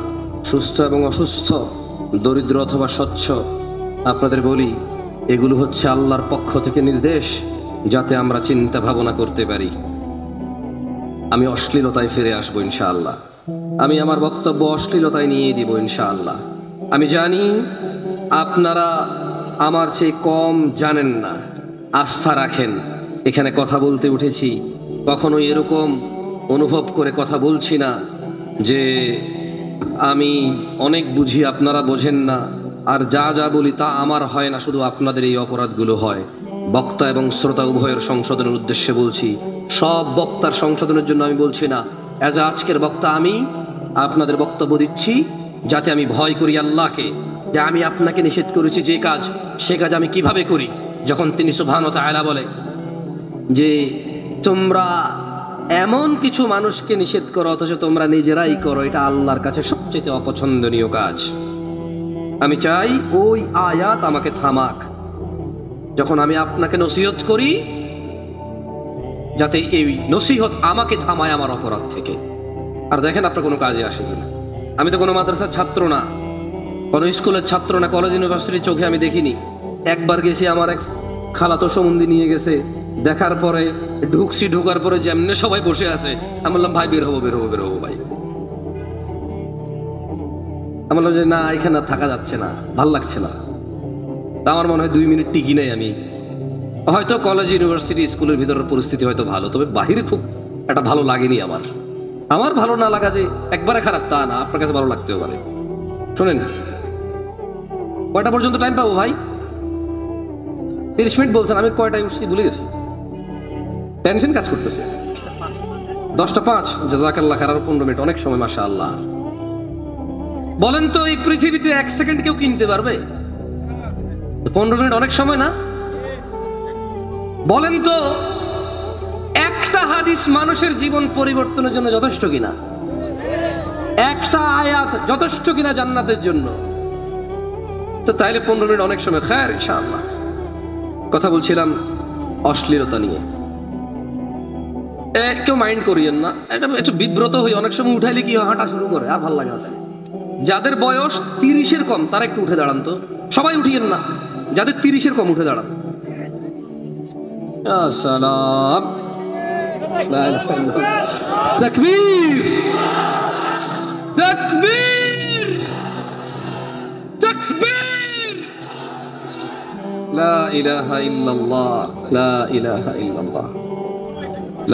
সুস্থ এবং অসুস্থ, দরিদ্র অথবা স্বচ্ছ, আপনাদের বলি এগুলো হচ্ছে আল্লাহর পক্ষ থেকে নির্দেশ, যাতে আমরা চিন্তা ভাবনা করতে পারি। আমি অশ্লীলতায় ফিরে আসবো ইনশাআল্লাহ। আমি আমার বক্তব্য অশ্লীলতায় নিয়ে দিব ইনশাআল্লাহ। আমি জানি আপনারা আমার চেয়ে কম জানেন না, আস্থা রাখেন। এখানে কথা বলতে উঠেছি, কখনো এরকম অনুভব করে কথা বলছি না যে আমি অনেক বুঝি আপনারা বোঝেন না, আর যা যা বলি তা আমার হয় না, শুধু আপনাদের এই অপরাধগুলো হয়। বক্তা এবং শ্রোতা উভয়ের সংশোধনের উদ্দেশ্যে বলছি, সব বক্তার সংশোধনের জন্য আমি বলছি না। অ্যাজ আজকের বক্তা আমি আপনাদের বক্তব্য দিচ্ছি, যাতে আমি ভয় করি আল্লাহকে, যে আমি আপনাকে নিষেধ করেছি যে কাজ, সে কাজ আমি কিভাবে করি। যখন তিনি সুবহানাহু ওয়া তাআলা বলে যে তোমরা এমন কিছু মানুষকে নিষেধ করো অথচ তোমরা নিজেরাই করো, এটা আল্লাহর কাছে সবচেয়ে অপছন্দনীয় কাজ। আমি চাই ওই আয়াত আমাকে থামাক, যখন আমি আপনাকে নসিহত করি, যাতে এই নসিহত আমাকে থামায় আমার অপরাধ থেকে। আর দেখেন আপনার কোনো কাজে আসে কিনা। আমি তো কোনো মাদ্রাসার ছাত্র না, কোনো স্কুলের ছাত্র না, কলেজ ইউনিভার্সিটির চোখে আমি দেখিনি। একবার গেছি, আমার এক খালাতো সম্বন্ধী নিয়ে গেছে, দেখার পরে ঢুকছি, ঢোকার পরে যেমনে সবাই বসে আছে, আমি বললাম ভাই বের হবো, বের হবো, বের হবো ভাই। আমি বললাম যে না, এখানে থাকা যাচ্ছে না, ভাল লাগছে না। তা আমার মনে হয় 2 মিনিট টিকি নাই আমি। হয়তো কলেজ ইউনিভার্সিটি স্কুলের ভিতরের পরিস্থিতি হয়তো ভালো, তবে বাহিরে খুব একটা ভালো লাগেনি আমার। আমার ভালো না লাগা যে একবারে খারাপ তা না, আপনার কাছে ভালো লাগতেও পারে। শোনেন, কয়টা পর্যন্ত টাইম পাবো ভাই? 30 মিনিট বলছেন, আমি কয়টায় উঠছি ভুলে গেছি, টেনশন কাজ করতেছে। 10টা 5, জাযাকাল্লাহ খাইর, 15 মিনিট অনেক সময়, মাশাআল্লাহ। বলেন তো এই পৃথিবীতে 1 সেকেন্ড কেউ কিনতে পারবে? 15 মিনিট অনেক সময় না? বলেন তো একটা হাদিস মানুষের জীবন পরিবর্তনের জন্য যথেষ্ট কিনা? একটা আয়াত যথেষ্ট কিনা জান্নাতের জন্য? তো তাইলে 15 মিনিট অনেক সময়, খায়ের ইনশাআল্লাহ। কথা বলছিলাম অশ্লীলতা নিয়ে। কেউ মাইন্ড করিয়েন না, এটা একটু বিব্রত হই অনেক সময়। উঠাইলে কি হাঁটা শুরু করে, আর ভালো লাগে না। যাদের বয়স 30-এর কম তারা একটু উঠে দাঁড়ান তো, সবাই উঠিয়েন না, যাদের 30-এর কম উঠে দাঁড়ান। সালাম, তাকবীর, তাকবীর, তাকবীর, লা ইলাহা ইল্লাল্লাহ, লা ইলাহা ইল্লাল্লাহ,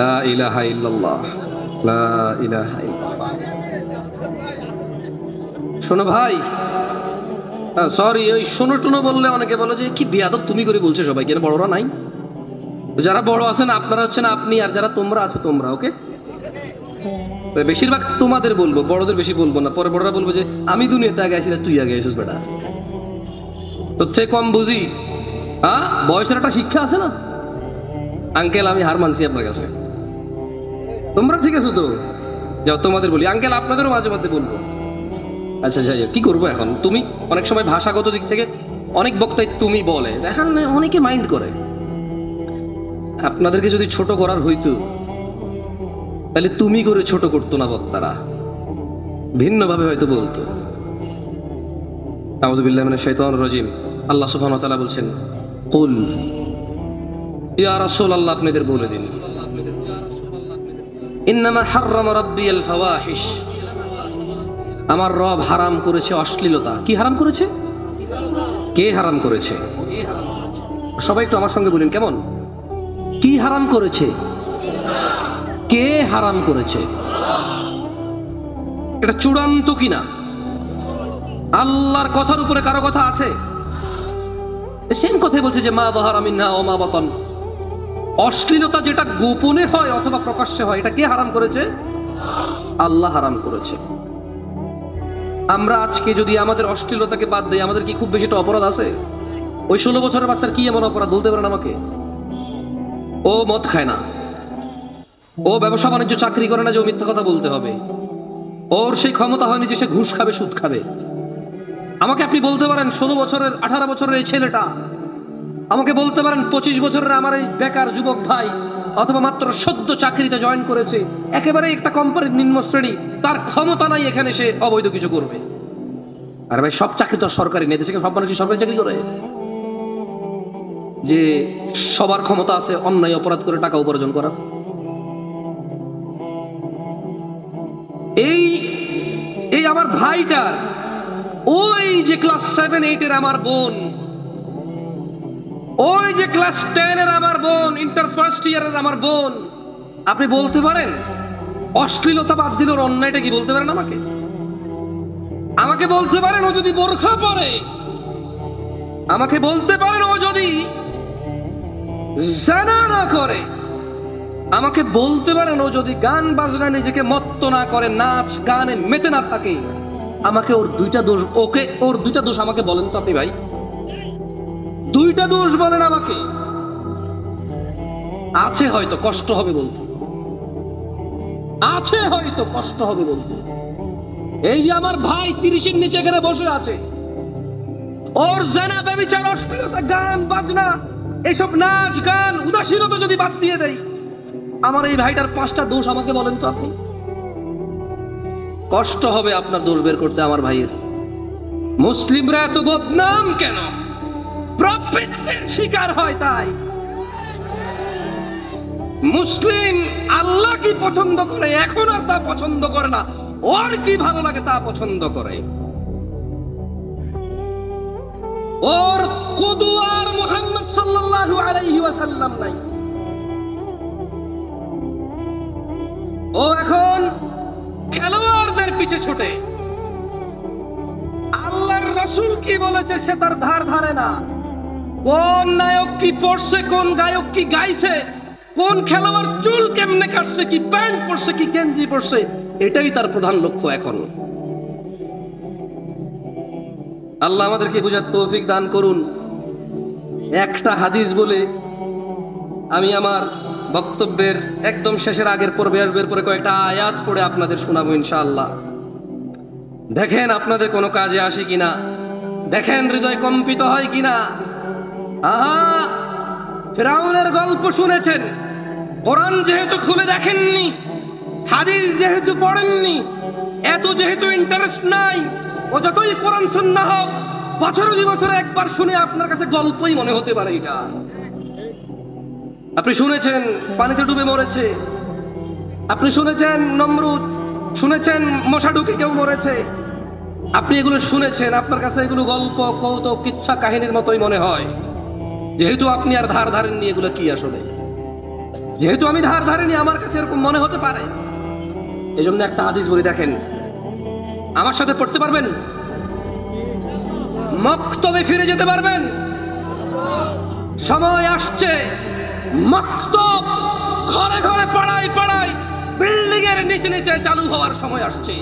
লা ইলাহা ইল্লাল্লাহ, লা ইলাহা ইল্লাল্লাহ। শোনো ভাই, সরি, ওই শোনো টুনো বললে অনেকে বলে যে কি বেয়াদব তুমি করে বলছো সবাই, কেন বড়রা নাই? যারা বড় আছেন আপনারা হচ্ছেন আপনি, আর যারা তোমরা আছো তোমরা। ওকে, বেশিরভাগ তোমাদের বলবো, বড়দের বেশি বলবো না। পরে বড়রা বলবো যে আমি দুনিয়াতে আগে আছি, তুই আগে এসেছিস বেটা, তোর থেকে কম বুঝি, হ্যাঁ, বয়সের একটা শিক্ষা আছে না। আঙ্কেল আমি হার মানছি আপনার কাছে, তোমরা ঠিক আছো তো? যাও তোমাদের বলি, আঙ্কেল আপনাদেরও মাঝে মধ্যে বলবো। আচ্ছা যাই হোক, কি করবো এখন? তুমি অনেক সময় ভাষাগত দিক থেকে অনেক বক্তাই তুমি বলে, এখন অনেকে মাইন্ড করে। আপনাদেরকে যদি ছোট করার হইতো তাহলে তুমি করে ছোট করতো না, বক্তারা ভিন্নভাবে হয়তো বলতো। আউযু বিল্লাহি মিনাশ শাইতানির রাজিম। আল্লাহ সুবহানাহু ওয়া তাআলা বলছেন, কুল ইয়া রাসূলুল্লাহ, আপনাদের বলে দিন, ইন্নামা হাররামা রাব্বিয়াল ফাওয়াহিশ, আমার রব হারাম করেছে অশ্লীলতা। কি হারাম করেছে? কে হারাম করেছে? সবাই একটু আমার সঙ্গে বলেন কেমন? কি হারাম করেছে? কে হারাম করেছে? এটা চূড়ান্ত কিনা? আল্লাহর কথার উপরে কারো কথা আছে? সেম কথাই বলছে যে মা বাহারা মিনহা ওয়া মা বাতান, অশ্লীলতা যেটা গোপনে হয় অথবা প্রকাশ্যে হয়, এটা কে হারাম করেছে? আল্লাহ হারাম করেছে। আমরা আজকে যদি আমাদের অশ্লীলতাকে বাদ দেই, আমাদের কি খুব বেশি একটা অপরাধ আছে? ওই 16 বছরের বাচ্চার কি এমন অপরাধ বলতে পারেন আমাকে? ও মদ খায় না, ও ব্যবসা বাণিজ্য চাকরি করে না যে ও মিথ্যা কথা বলতে হবে, ওর সেই ক্ষমতা হয়নি যে সে ঘুষ খাবে, সুদ খাবে। আমাকে আপনি বলতে পারেন 16 বছরের 18 বছরের এই ছেলেটা, আমাকে বলতে পারেন 25 বছরের আমার এই বেকার যুবক ভাই, অথবা মাত্র সদ্য চাকরিতে জয়েন করেছে, একেবারে একটা কোম্পানির নিম্ন শ্রেণী, তার ক্ষমতা নাই এখানে সে অবৈধ কিছু করবে। আর ভাই সব চাকরি তো সরকারি নেই, দেশে সব মানুষ সরকারি চাকরি করে, যে সবার ক্ষমতা আছে অন্যায় অপরাধ করে টাকা উপার্জন করা। এই এই আমার ভাইটার, ওই যে ক্লাস 7-8 আমার বোন, ওই যে ক্লাস 10 আমার বোন, ইন্টার ফার্স্ট ইয়ারের আমার বোন, আপনি বলতে পারেন অশ্লীলতা বাদ দিল, অন্যায়টা কি বলতে পারেন আমাকে? আমাকে বলতে পারেন ও যদি বোরখা পরে, আমাকে বলতে পারেন ও যদি জানা না করে, আমাকে বলতে পারেন ও যদি গান বাজনা নিজেকে মত্ত না করে, নাচ গানে মেতে না থাকে, আমাকে ওর দুইটা দোষ, ওকে ওর দুইটা দোষ আমাকে বলেন তো আপনি ভাই, দুইটা দোষ বলেন আমাকে। আছে হয়তো কষ্ট হবে বলতে, আছে হয়তো কষ্ট হবে বলতে। এই যে আমার ভাই 30-এর নিচে এখানে বসে আছে, ওর জানা ব্যভিচার, অশ্লীলতা, গান বাজনা, এসব নাচ গান, উদাসীনতা যদি বাদ দিয়ে দেয়, আমার এই ভাইটার 5টা দোষ আমাকে বলেন তো আপনি। কষ্ট হবে আপনার দোষ বের করতে আমার ভাইয়ের। মুসলিমরা এত বদনাম কেন? প্রবৃত্তির শিকার হয় তাই। মুসলিম আল্লাহ কি পছন্দ করে এখন আর তা পছন্দ করে না, ওর কি ভালো লাগে তা পছন্দ করে। ওর কুদওয়ার মুহাম্মদ সাল্লাল্লাহু আলাইহি ওয়াসাল্লাম নাই। ও এখন খেলোয়াড়দের পিছে ছোটে। আল্লাহর রাসূল কি বলেছে সে তার ধার ধারে না। কোন নায়ক কি পড়ছে, কোন গায়ক কি গাইছে, কোন খেলোয়াড় চুল কেমনে কাটছে, কি প্যান্ট পরছে, কি গেঞ্জি পরছে, এটাই তার প্রধান লক্ষ্য এখন। আল্লাহ আমাদেরকে বুঝার তৌফিক দান করুন। একটা হাদিস বলে আমি আমার বক্তব্যের একদম শেষের আগের পর্বে আসবে, এরপরে কয়েকটা আয়াত পড়ে আপনাদের শোনাবো ইনশাআল্লাহ। দেখেন আপনাদের কোনো কাজে আসে কিনা, দেখেন হৃদয় কম্পিত হয় কিনা। ফিরাউনের গল্প শুনেছেন, কোরআন যেহেতু খুলে দেখেননি, হাদিস যেহেতু পড়েননি, এত যেহেতু ইন্টারেস্ট নাই, ও যতই কোরআন সুন্নাহ হোক, বছরে 2 বছরে একবার শুনে আপনার কাছে গল্পই মনে হতে পারে এটা। আপনি শুনেছেন পানিতে ডুবে মরেছে, আপনি শুনেছেন নমরুদ, শুনেছেন মশা ঢুকে কেউ মরেছে, আপনি এগুলো শুনেছেন, আপনার কাছে এগুলো গল্প, কৌতুক, কিচ্ছা কাহিনীর মতোই মনে হয়। যেহেতু আপনি আর ধার ধারেননি, এগুলো কি আসলে, যেহেতু আমি ধার ধারিনি, আমার কাছে এরকম মনে হতে পারে। এই জন্য একটা হাদিস বলি, দেখেন আমার সাথে পড়তে পারবেন, মক্তবে ফিরে যেতে পারবেন। সময় আসছে মক্তব ঘরে ঘরে, পাড়ায় পাড়ায়, বিল্ডিং এর নিচে নিচে চালু হওয়ার সময় আসছে।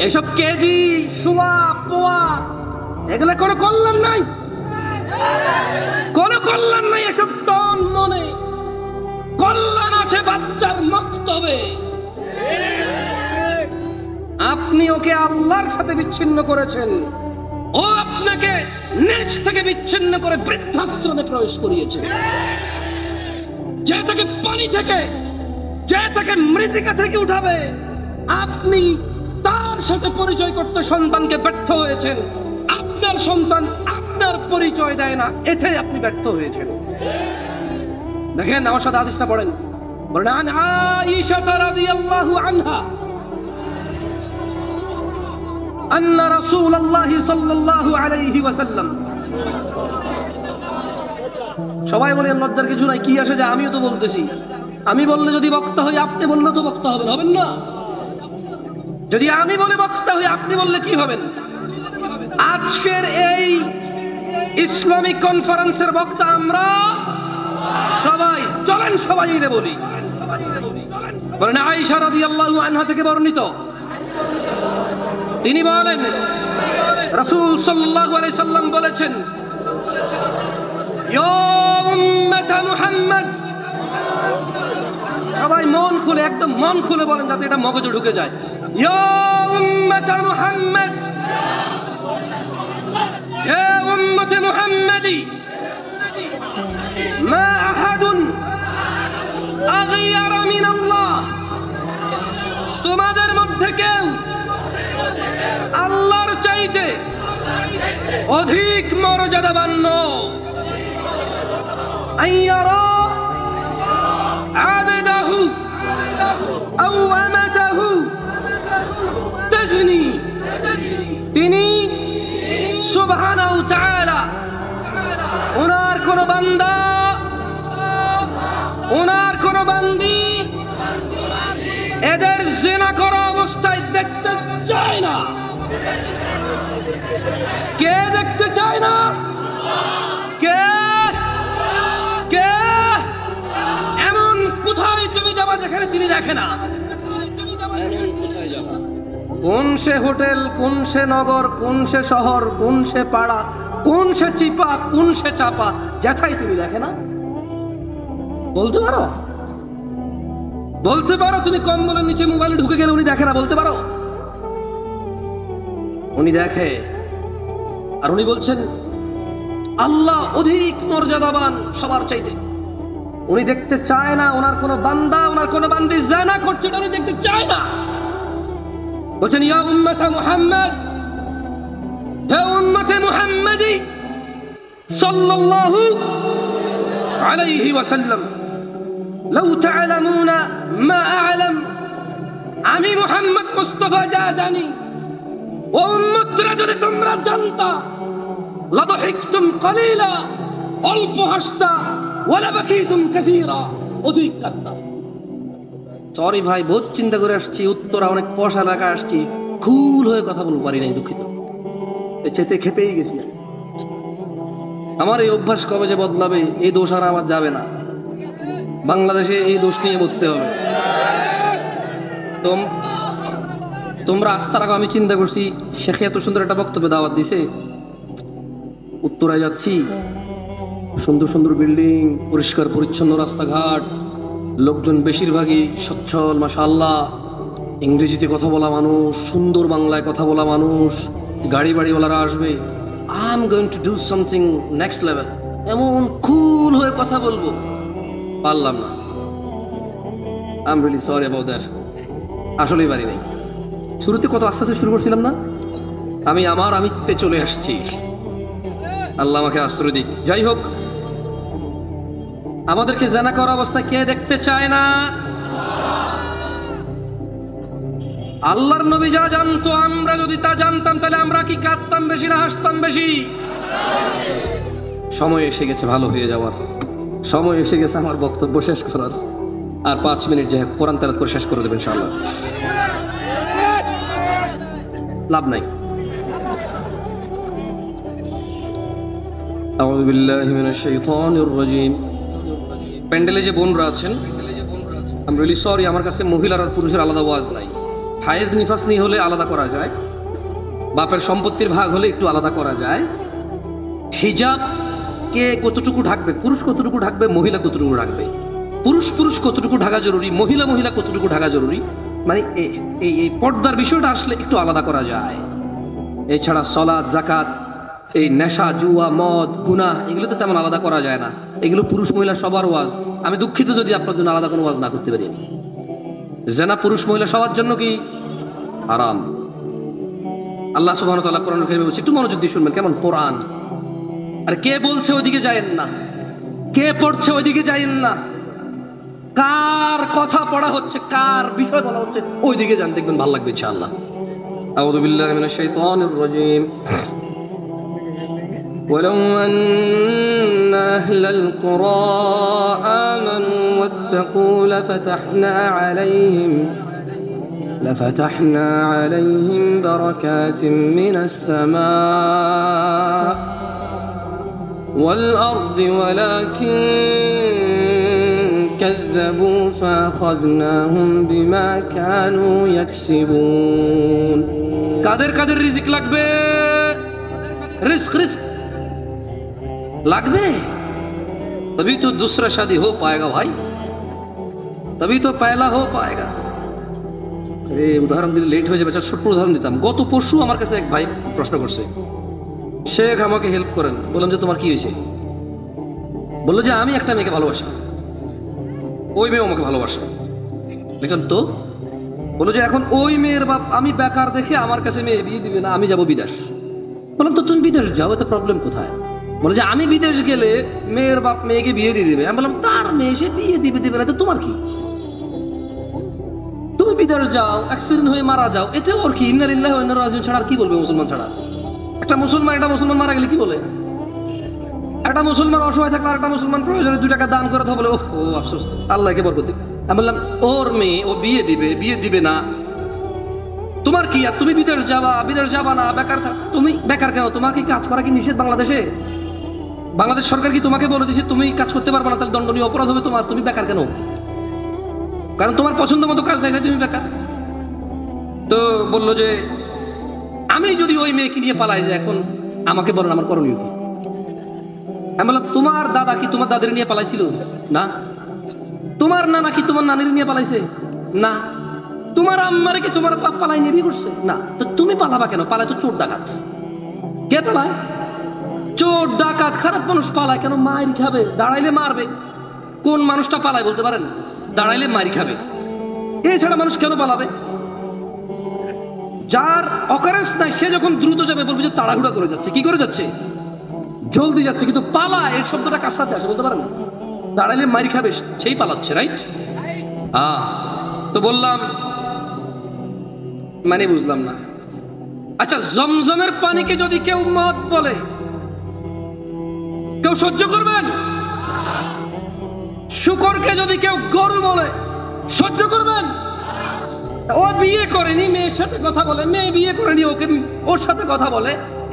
এসব কেজি, সোয়া, পোয়া, এগুলো কোনো কল্যাণ নাই। কল্যাণ নাই এসব টন মনে, কল্যাণ আছে বাচ্চার মক্তবে। আপনি ওকে আল্লাহর সাথে বিচ্ছিন্ন করেছেন, ও আপনাকে নিজ থেকে বিচ্ছিন্ন করে বৃদ্ধাশ্রমে প্রবেশ করিয়েছে। যে তাকে পানি থেকে, যে তাকে মৃত্তিকা থেকে উঠাবে, আপনি তার সাথে পরিচয় করতে সন্তানকে ব্যর্থ হয়েছেন। আপনার সন্তান আপনার পরিচয় দেয় না, এতে আপনি ব্যর্থ হয়েছেন। দেখেন আমার সাথে হাদিসটা পড়েন। বলেন আন আয়েশা রাদিয়াল্লাহু আনহা আন্না রাসূলুল্লাহ সাল্লাল্লাহু আলাইহি ওয়াসাল্লাম। সবাই বলেন লজ্জার কিছু নাই, কি আসে যায়, আমিও তো বলতেছি। আমি বললে যদি বক্তা হই, আপনি বললে তো বক্তা হবেন, হবেন না? যদি আমি বলে বক্তা হই, আপনি বললে কি হবেন? আজকের এই ইসলামিক কনফারেন্সের বক্তা আমরা সবাই। চলেন সবাই মিলে বলি। বলেন আয়েশা রাদিয়াল্লাহু আনহা থেকে বর্ণিত, তিনি বলেন রাসূল সাল্লাল্লাহু আলাইহি সাল্লাম বলেছেন, ইয়া উম্মাত মুহাম্মদ। সবাই মন খুলে, একদম মন খুলে বলেন, যাতে এটা মগজে ঢুকে যায়। ইয়া উম্মাত মুহাম্মদ, হে উম্মত মুহাম্মাদি, মা আহাদুন আগিয়ার মিন আল্লাহ। তোমাদের মধ্যে কেউ আল্লাহর চাইতে অধিক মর্যাদাবান নয়। আইয়ারা আবদাহু আও আমাতাহু তাজনি। তিনি সুবহানাহু ওয়া তাআলা ওনার কোন বান্দা, ওনার কোন বান্দি এদের জিনা করা অবস্থায় দেখতে চায় না। কে দেখতে চায় না? কে কে? এমন কোথায় তুমি যাবা যেখানে তিনি দেখে না? কোন সে হোটেল, কোন সে নগর, কোন সে শহর, কোন সে পাড়া, কোন সে চিপা, কোন সে চাপা, যেথায় তিনি দেখে না? বলতে পারো? বলতে পারো তুমি কম্বলের নিচে মোবাইল ঢুকে গেলে উনি দেখে না? বলতে পারো? উনি দেখে। আর উনি বলছেন আল্লাহ অধিক মর্যাদাবান সবার চাইতে। উনি দেখতে চায় না ওনার কোন বান্দা, ওনার কোন বান্দি জিনা করছে, এটা উনি দেখতে চায় না। বলছেন ইয়া উম্মাত মুহাম্মদ, হে উম্মতে মুহাম্মাদি সাল্লাল্লাহু আলাইহি ওয়াসাল্লাম, লাউ তা'লামুনা মা আ'লাম। আমি মুহাম্মদ মুস্তাফা যা জানি, ও উম্মতরা যদি তোমরা জানতা, লাদহিকতুম কলিলা, অল্প হাসতা, ওয়ালা বাকিতুম কাসীরা, অধিক কাঁদতা। সরি ভাই, বহুত চিন্তা করে আসছি, উত্তরা অনেক পয়সা এলাকা আসছি, খুল হয়ে কথা বলতে পারি নাই, দুঃখিত। চেতে খেপেই গেছি। আমার এই অভ্যাস কবে যে বদলাবে, এই দোষ আর আমার যাবে না। বাংলাদেশে এই দোষ নিয়ে বলতে হবে। তোমরা আস্থা রাখো। আমি চিন্তা করছি, শেখে এত সুন্দর একটা বক্তব্য দাওয়াত দিছে, উত্তরায় যাচ্ছি, সুন্দর সুন্দর বিল্ডিং, পরিষ্কার পরিচ্ছন্ন রাস্তাঘাট, লোকজন বেশিরভাগই সচ্ছল, মাশাআল্লাহ, ইংরেজিতে কথা বলা মানুষ, সুন্দর বাংলায় কথা বলা মানুষ, গাড়ি বাড়িওয়ালারা আসবে। I am going to do something next level, এমন কুল হয়ে কথা বলবো, পারলাম না। I am really sorry about that. আসলেই পারি নাই। শুরুতে কত আস্তে আস্তে শুরু করছিলাম না, আমি আমার আমিত্বে চলে আসছি। আল্লাহ আমাকে আশ্রয় দিক। যাই হোক, আমাদেরকে জানা করা অবস্থায় কে দেখতে চায় না? আল্লাহর নবী যা জানতো, আমরা যদি তা জানতাম, তাহলে আমরা কি কাঁদতাম বেশি না হাসতাম বেশি? সময় এসে গেছে ভালো হয়ে যাওয়ার, সময় এসে গেছে আমার বক্তব্য শেষ করার। আর 5 মিনিট যে কোরআন তেলাওয়াত করে শেষ করে দেবেন ইনশাআল্লাহ, লাভ নাই। আউযু বিল্লাহি মিনাশ শাইতানির রাজীম। প্যান্ডেলে যে বোনরা আছেন, আই এম রিয়েলি সরি, আমার কাছে মহিলার আর পুরুষের আলাদা ওয়াজ নাই। হায়েজ নিফাস নিয়ে হলে আলাদা করা যায়, বাপের সম্পত্তির ভাগ হলে একটু আলাদা করা যায়। হিজাব কে কতটুকু ঢাকবে, পুরুষ কতটুকু ঢাকবে, মহিলা কতটুকু ঢাকবে, পুরুষ পুরুষ কতটুকু ঢাকা জরুরি, মহিলা মহিলা কতটুকু ঢাকা জরুরি, মানে এই পর্দার বিষয়টা আসলে একটু আলাদা করা যায়। এছাড়া সলাৎ, জাকাত, এই নেশা, জুয়া, মদ, গুনাহ এগুলো তো তেমন আলাদা করা যায় না। এগুলো পুরুষ মহিলা সবার ওয়াজ। আমি দুঃখিত যদি আপনার জন্য আলাদা কোনো ওয়াজ না করতে পারি। জেনা পুরুষ মহিলা সবার জন্য কি হারাম। আল্লাহ সুবহানাহু ওয়া তাআলা কোরআনুল কারীমে বলছে, একটু মনোযোগ দিয়ে শুনবেন কেমন কোরআন। আর কে বলছে ওইদিকে যায়েন না, কে পড়ছে ওইদিকে যায়েন না, কার কথা পড়া হচ্ছে, কার বিষয় বলা হচ্ছে ওইদিকে যান, দেখবেন ভালো লাগবে ইনশাআল্লাহ। আউযু বিল্লাহি মিনাশ শাইতানির রাজীম। ولو أن أهل القرى آمنوا واتقوا لفتحنا عليهم بركات من السماء والأرض ولكن كذبوا فأخذناهم بما كانوا يكسبون। কাদের কাদের রিজিক লাগবে? রিস্ক লাগবে, तभी तो दूसरा शादी हो पाएगा भाई, तभी तो पहला हो पाएगा। উদাহরণ দিলে লেট হয়ে যাবে, ছোট্ট উদাহরণ দিতাম। গত পরশু আমার কাছে এক ভাই প্রশ্ন করছে, শেখ আমাকে হেল্প করেন। বললাম যে তোমার কি হয়েছে? বললো যে আমি একটা মেয়েকে ভালোবাসি, ওই মেয়েও আমাকে ভালোবাসে। দেখলাম তো। বললো যে এখন ওই মেয়ের বাপ আমি বেকার দেখে আমার কাছে মেয়ে বিয়ে দিবে না, আমি যাব বিদেশ। বললাম তো তুমি বিদেশ যাও, এতে প্রবলেম কোথায়? বলে যে আমি বিদেশ গেলে মেয়ের বাপ মেয়েকে বিয়ে দিয়ে দিবে। আমি বললাম তার মেয়ে সে বিয়ে দিবে না, তো তোমার কি? তুমি বিদেশ যাও, অ্যাক্সিডেন্ট হয়ে মারা যাও, এতে ওর কি? ইন্না লিল্লাহি ওয়া ইন্না ইলাইহি রাজিউন ছাড়া আর কি বলবে মুসলমান ছাড়া? একটা মুসলমান মারা গেলে কি বলে? একটা মুসলমান অসহায় থাকলে একটা মুসলমান প্রয়োজনে 2 টাকা দান করে তো বলে ও আফসোস, আল্লাহকে বরকত দিক। আমি বললাম ওর মেয়ে ও বিয়ে দিবে না, তোমার কি? আর তুমি বিদেশ যাবা না, বেকার তুমি বেকার কেন? তোমার কি কাজ করা কি নিষেধ বাংলাদেশে? বাংলাদেশ সরকার কি তোমাকে বলে দিয়েছে তুমি কাজ করতে পারবে না, তাহলে দণ্ডনীয় অপরাধ হবে তোমার? তুমি বেকার কেন? কারণ তোমার পছন্দ মতো কাজ নাই, তুমি বেকার। তো বললো যে আমি যদি ওই মেয়েকে নিয়ে পালাই যে এখন আমাকে বলেন আমার করণীয় কি? আমি বললাম তোমার দাদা কি তোমার দাদের নিয়ে পালাইছিল? না। তোমার নানা কি তোমার নানির নিয়ে পালাইছে? না। তোমার আম্মারে কি তোমার বাপ পালাই নিয়ে বিয়ে করছে? না। তো তুমি পালাবা কেন? পালায় তো চোর ডাকাত। কে পালায়? চোর ডাকাত খারাপ মানুষ পালায় কেন? মাইর খাবে, দাঁড়াইলে মারবে। কোন মানুষটা পালায় বলতে পারেন? দাঁড়াইলে মাইর খাবে। এছাড়া মানুষ কেন পালাবে? যার অকারেন্স নাই সে যখন দ্রুত যাবে বলবে যে তাড়াহুড়া করে যাচ্ছে। কি করে যাচ্ছে? জলদি যাচ্ছে। কিন্তু পালা এর শব্দটা কার সাথে আসে বলতে পারেন? দাঁড়াইলে মাইর খাবে সেই পালাচ্ছে, রাইট? তো বললাম মানে বুঝলাম না। আচ্ছা, জমজমের পানিকে যদি কেউ মদ বলে কেউ সহ্য করবেন? শুকরকে যদি কেউ গরু বলে সহ্য করবেন? ও বিয়ে করেনি, মেয়ের সাথে কথা বলে, মেয়ে বিয়ে করেনি, ওকে ওর সাথে কথা বলে।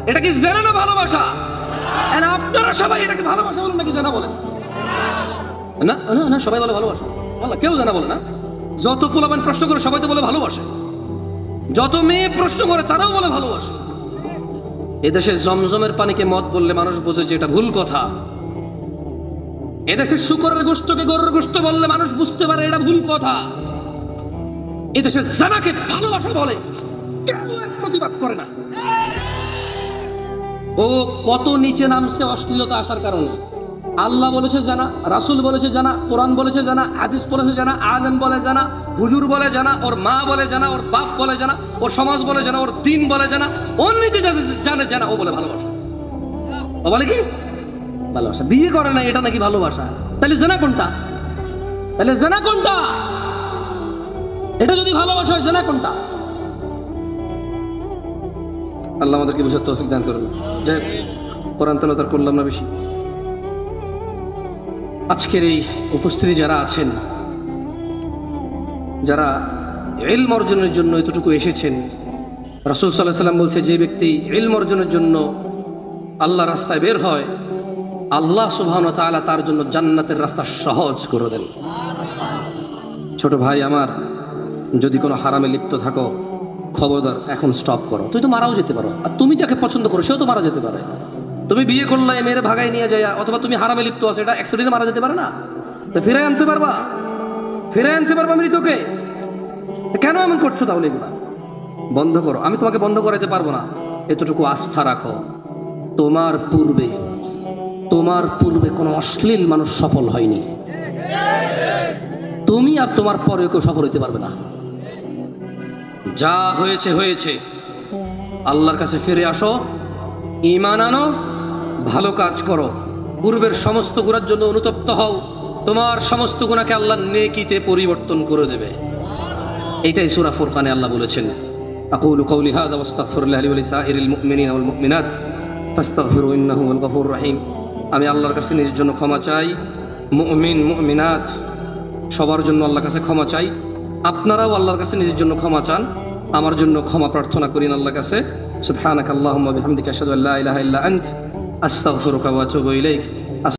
এটা কি জেনা না ভালোবাসা? আপনারা সবাই এটাকে ভালোবাসা বলেন নাকি জেনা বলেন? না না না, সবাই বলে ভালোবাসা। আল্লাহ, কেউ জেনা বলে না। যত পোলাপান প্রশ্ন করে সবাই তো বলে ভালোবাসে, যত মেয়ে প্রশ্ন করে তারাও বলে ভালোবাসে। এদেশে জমজমের পানিকে মদ বললে মানুষ বোঝে যে এটা ভুল কথা। এদেশের শুকরের গোশতকে গরুর গোশত বললে মানুষ বুঝতে পারে এটা ভুল কথা। এদেশে জানাকে ভালোবাসা বলে কেউ এক প্রতিবাদ করে না। ও কত নিচে নামছে অশ্লীলতা আসার কারণে। আল্লাহ বলেছে জানা, রাসূল বলেছে জানা, কোরআন বলেছে জানা, হাদিস বলেছে জানা, আলেম বলে জানা, হুজুর বলে জানা, ওর মা বলে জানা, ওর বাপ বলে জানা, ওর সমাজ বলে জানা, ওর দিন বলে জানা, ওর নিজে জানে জানা, ও বলে ভালোবাসা। ও বলে কি ভালোবাসা? বিয়ে করে না, এটা নাকি ভালোবাসা? তাহলে জানা কোনটা? এটা যদি ভালোবাসা হয় জানা কোনটা? আল্লাহ আমাদেরকে বুঝার তৌফিক দান করুন। যাই হোক, কোরআন তেলাওয়াত করলাম না বেশি। আজকের এই উপস্থিতি যারা আছেন, যারা ইলম অর্জনের জন্য এতটুকু এসেছেন, রাসূল সাল্লাল্লাহু আলাইহি ওয়াসাল্লাম বলছে যে ব্যক্তি ইলম অর্জনের জন্য আল্লাহর রাস্তায় বের হয়, আল্লাহ সুবহানাহু ওয়া তাআলা তার জন্য জান্নাতের রাস্তা সহজ করে দেন। ছোট ভাই আমার, যদি কোনো হারামে লিপ্ত থাকো, খবরদার এখন স্টপ করো। তুই তো মারাও যেতে পারো, আর তুমি যাকে পছন্দ করো সেও তো মারা যেতে পারে। তুমি বিয়ে করলে এই মেয়ের ভাগাই নিয়ে যায়, অথবা তুমি হারামে লিপ্ত আছো, এটা অ্যাক্সিডেন্টে মারা যেতে পারে না? তো ফিরে আনতে পারবা? ফিরে আনতে পারবা মৃতকে? কেন এমন করছো তাহলে? এগুলা বন্ধ করো। আমি তোমাকে বন্ধ করাতে পারবো না, এতটুকু আস্থা রাখো, তোমার পূর্বে কোনো অশ্লীল মানুষ সফল হয়নি, তুমি আর তোমার পরে কেউ সফল হইতে পারবে না। যা হয়েছে হয়েছে, আল্লাহর কাছে ফিরে আসো, ঈমান আনো, ভালো কাজ করো, পূর্বের সমস্ত গুনার জন্য অনুতপ্ত হও, তোমার সমস্ত গুনাহকে আল্লাহ নেকিতে পরিবর্তন করে দেবে। এইটাই সূরা ফুরকানে আল্লাহ বলেছেন, আকুলু কওলি হাযা ওয়াস্তাগফিরুল্লাহ লি ওয়া লিসাইরিল মুমিনিনা ওয়াল মুমিনাত ফাস্তাগফিরু ইন্নাহু হুয়াল গফুরুর রহিম। আমি আল্লাহর কাছে নিজের জন্য ক্ষমা চাই, মুমিন মুমিনাত সবার জন্য আল্লাহর কাছে ক্ষমা চাই। আপনারাও আল্লাহর কাছে নিজের জন্য ক্ষমা চান, আমার জন্য ক্ষমা প্রার্থনা করেন আল্লাহর কাছে। সুবহানাকাল্লাহুম্মা বিহামদিকা আশহাদু আল্লা ইলাহা ইল্লা আনতা আস্তাগফিরুকা ওয়া আতুবু ইলাইক।